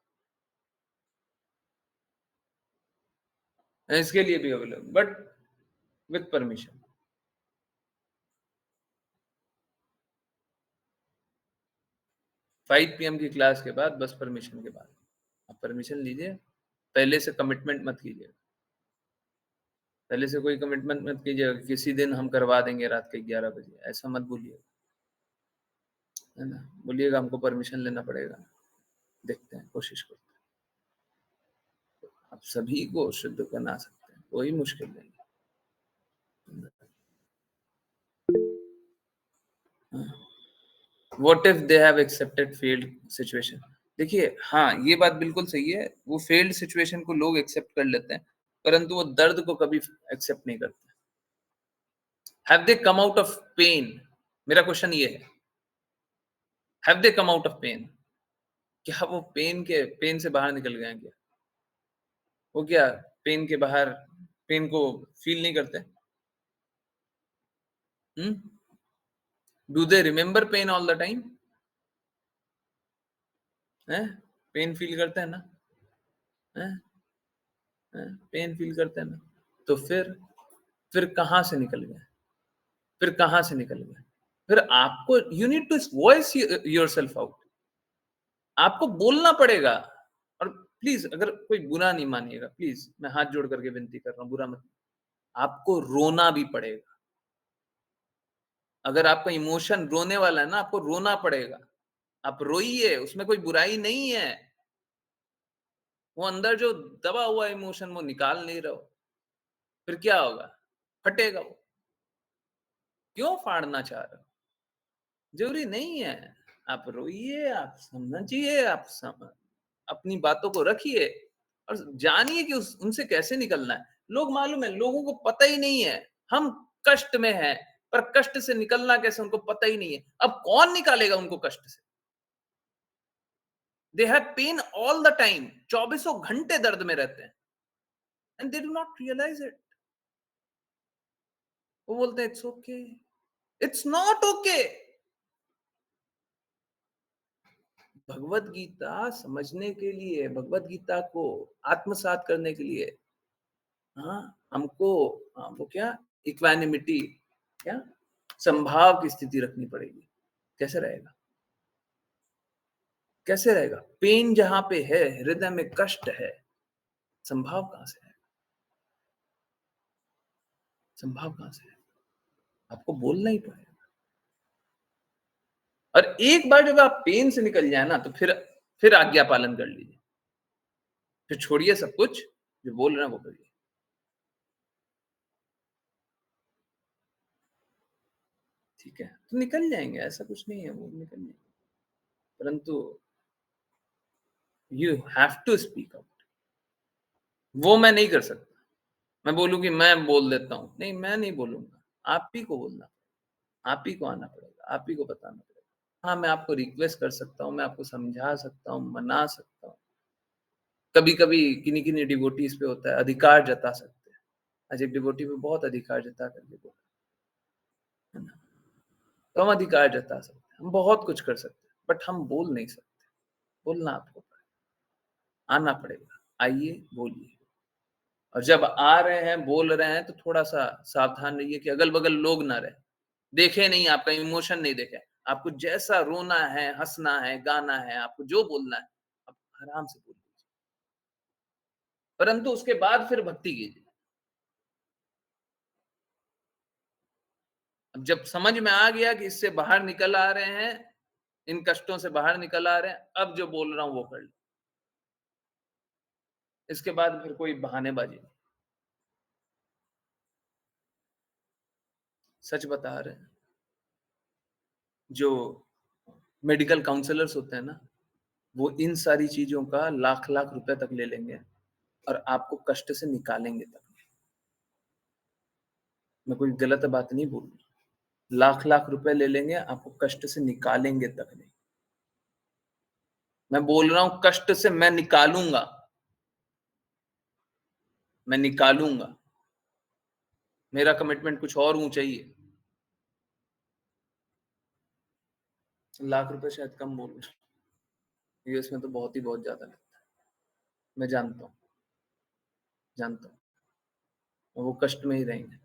इसके लिए भी available, but with permission. 5 PM की क्लास के बाद, बस परमिशन के बाद। आप परमिशन लीजिए, पहले से कमिटमेंट मत कीजिए, पहले से कोई कमिटमेंट मत कीजिएगा, किसी दिन हम करवा देंगे रात के 11 बजे, ऐसा मत बोलिएगा, है ना। बोलिएगा हमको परमिशन लेना पड़ेगा, देखते हैं, कोशिश करते हैं। आप सभी को शुद्ध बना सकते हैं, कोई मुश्किल नहीं है। What if they have accepted failed situation? देखिए, हाँ, ये बात बिल्कुल सही है, वो फेल्ड सिचुएशन को लोग एक्सेप्ट कर लेते हैं, परंतु वो दर्द को कभी एक्सेप्ट नहीं करते। Have they come out of pain? मेरा क्वेश्चन ये है, have they come out of pain? क्या वो पेन से बाहर निकल गए हैं क्या? वो क्या पेन के बाहर, पेन को फील नहीं करते? Do they remember pen all the time? Pain feel करते हैं ना? पेन फील करते हैं ना? तो फिर कहां से निकल गए? फिर कहां से निकल गए? फिर आपको, you need to voice yourself out, आपको बोलना पड़ेगा। और प्लीज, अगर कोई बुरा नहीं मानिएगा, प्लीज, मैं हाथ जोड़ करके विनती कर रहा हूँ, बुरा मत, आपको रोना भी पड़ेगा। अगर आपका इमोशन रोने वाला है ना, आपको रोना पड़ेगा, आप रोइए, उसमें कोई बुराई नहीं है। वो अंदर जो दबा हुआ इमोशन वो निकाल नहीं रहा हो, फिर क्या होगा? फटेगा वो। क्यों फाड़ना चाह रहे हो? जरूरी नहीं है। आप रोइए, आप समझिए, अपनी बातों को रखिए और जानिए कि उनसे कैसे निकलना है। लोग, मालूम है, लोगों को पता ही नहीं है हम कष्ट में हैं, पर कष्ट से निकलना कैसे उनको पता ही नहीं है। अब कौन निकालेगा उनको कष्ट से? They have pain all the time, 24 घंटे दर्द में रहते हैं, and they do not realise it. वो बोलते हैं it's okay, it's not okay. Bhagavad Gita समझने के लिए, भगवत गीता को आत्मसात करने के लिए, हाँ, हमको, हाँ, वो क्या, इक्वानिमिटी, क्या, संभाव की स्थिति रखनी पड़ेगी। कैसे रहेगा? कैसे रहेगा? पेन जहां पे है, हृदय में कष्ट है, संभाव कहां से है? संभाव कहां से है? आपको बोलना ही पड़ेगा। और एक बार जब आप पेन से निकल जाए ना, तो फिर आज्ञा पालन कर लीजिए, फिर छोड़िए सब कुछ, जो बोल रहे हैं वो करिए। ठीक है, तो निकल जाएंगे, ऐसा कुछ नहीं है, वो निकल जाएंगे, परंतु you have to speak out. वो मैं नहीं कर सकता, मैं बोलूं कि मैं बोल देता हूं, नहीं, मैं नहीं बोलूंगा, आप ही को बोलना, आप ही को आना पड़ेगा, आप ही को बताना पड़ेगा। हाँ, मैं आपको रिक्वेस्ट कर सकता हूँ, मैं आपको समझा सकता हूँ, मना सकता हूँ, कभी कभी किन्हीं किन्हीं डिवोटीज पे होता है, अधिकार जता सकते हैं। आज एक डिवोटी पे बहुत अधिकार जता करके बोला, है ना, तो हम अधिकार जता सकते हैं, हम बहुत कुछ कर सकते हैं, बट हम बोल नहीं सकते। बोलना आपको पड़ेगा, आना पड़ेगा, आइए, बोलिए। और जब आ रहे हैं, बोल रहे हैं, तो थोड़ा सा सावधान रहिए कि अगल बगल लोग ना रहे, देखे नहीं, आपका इमोशन नहीं देखे। आपको जैसा रोना है, हंसना है, गाना है, आपको जो बोलना है, आप आराम से बोलिए, परंतु उसके बाद फिर भक्ति कीजिए। अब जब समझ में आ गया कि इससे बाहर निकल आ रहे हैं, इन कष्टों से बाहर निकल आ रहे हैं, अब जो बोल रहा हूं वो कर लो। इसके बाद फिर कोई बहानेबाजी नहीं। सच बता रहे हैं। जो मेडिकल काउंसलर्स होते हैं ना, वो इन सारी चीजों का लाख लाख रुपए तक ले लेंगे और आपको कष्ट से निकालेंगे तक। मैं कोई गलत बात नहीं बोल रहा। लाख लाख रुपए ले लेंगे, आपको कष्ट से निकालेंगे तक नहीं। मैं बोल रहा हूं कष्ट से मैं निकालूंगा, मैं निकालूंगा। मेरा कमिटमेंट कुछ और ऊंचा ही है। लाख रुपए शायद कम बोल रहा हूं, यूएस में तो बहुत ही बहुत ज्यादा लगता है। मैं जानता हूँ, जानता हूँ। और वो कष्ट में ही रहेंगे।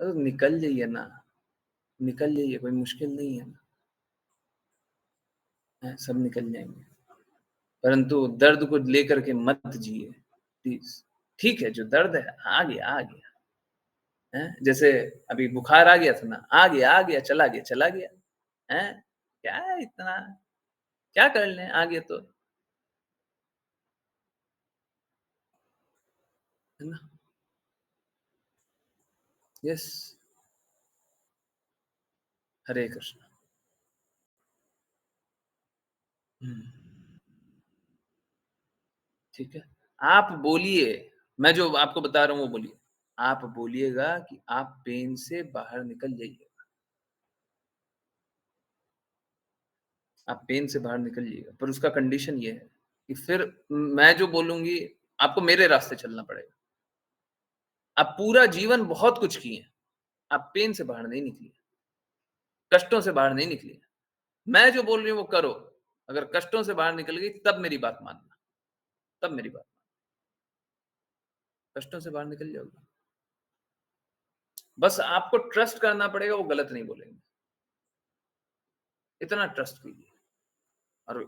अरे निकल जाइए ना, निकल जाइए, कोई मुश्किल नहीं है ना, सब निकल जाएंगे। परंतु दर्द को लेकर के मत जिए प्लीज। ठीक है, जो दर्द है आ गया आ गया है। जैसे अभी बुखार आ गया था ना, आ गया चला गया चला गया है। क्या है इतना, क्या कर लें, आ गया तो, है ना। यस, हरे कृष्ण। ठीक है, आप बोलिए, मैं जो आपको बता रहा हूँ वो बोलिए। आप बोलिएगा कि आप पेन से बाहर निकल जाइए, आप पेन से बाहर निकल जाइएगा, पर उसका कंडीशन ये है कि फिर मैं जो बोलूंगी आपको मेरे रास्ते चलना पड़ेगा। आप पूरा जीवन बहुत कुछ किए, आप पेन से बाहर नहीं निकली, कष्टों से बाहर नहीं निकली। मैं जो बोल रही हूँ वो करो। अगर कष्टों से बाहर निकल गई तब मेरी बात मानना, तब मेरी बात मानना। कष्टों से बाहर निकल जाओगी। बस आपको ट्रस्ट करना पड़ेगा, वो गलत नहीं बोलेंगे, इतना ट्रस्ट कीजिए। और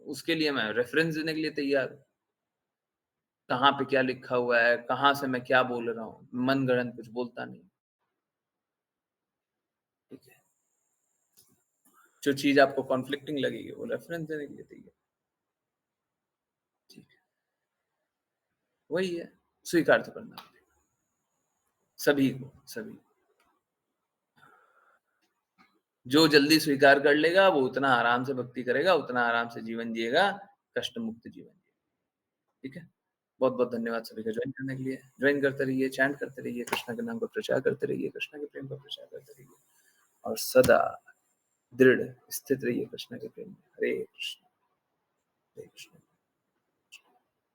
उसके लिए मैं रेफरेंस देने के लिए तैयार हूँ। कहाँ पे क्या लिखा हुआ है, कहाँ से मैं क्या बोल रहा हूँ, मन गढ़ंत कुछ बोलता नहीं। ठीक है, जो चीज आपको कॉन्फ्लिक्टिंग लगेगी वो रेफरेंस देने के लिए तैयार। ठीक है, वही है, स्वीकार तो करना पड़ेगा सभी को, सभी। जो जल्दी स्वीकार कर लेगा वो उतना आराम से भक्ति करेगा, उतना आराम से जीवन जिएगा, कष्ट मुक्त जीवन जिएगा। ठीक है, बहुत बहुत धन्यवाद सभी का ज्वाइन करने के लिए। ज्वाइन करते रहिए, चैंट करते रहिए, कृष्णा के नाम का प्रचार करते रहिए, कृष्णा के प्रेम का प्रचार करते रहिए और सदा दृढ़ स्थित रहिए कृष्णा के प्रेम में। हरे कृष्ण, हरे कृष्ण।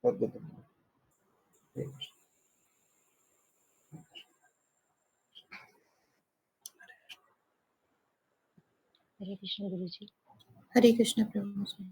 बहुत बहुत धन्यवाद। हरे कृष्ण। हरे कृष्ण गुरु जी। हरे कृष्ण प्रभु जी।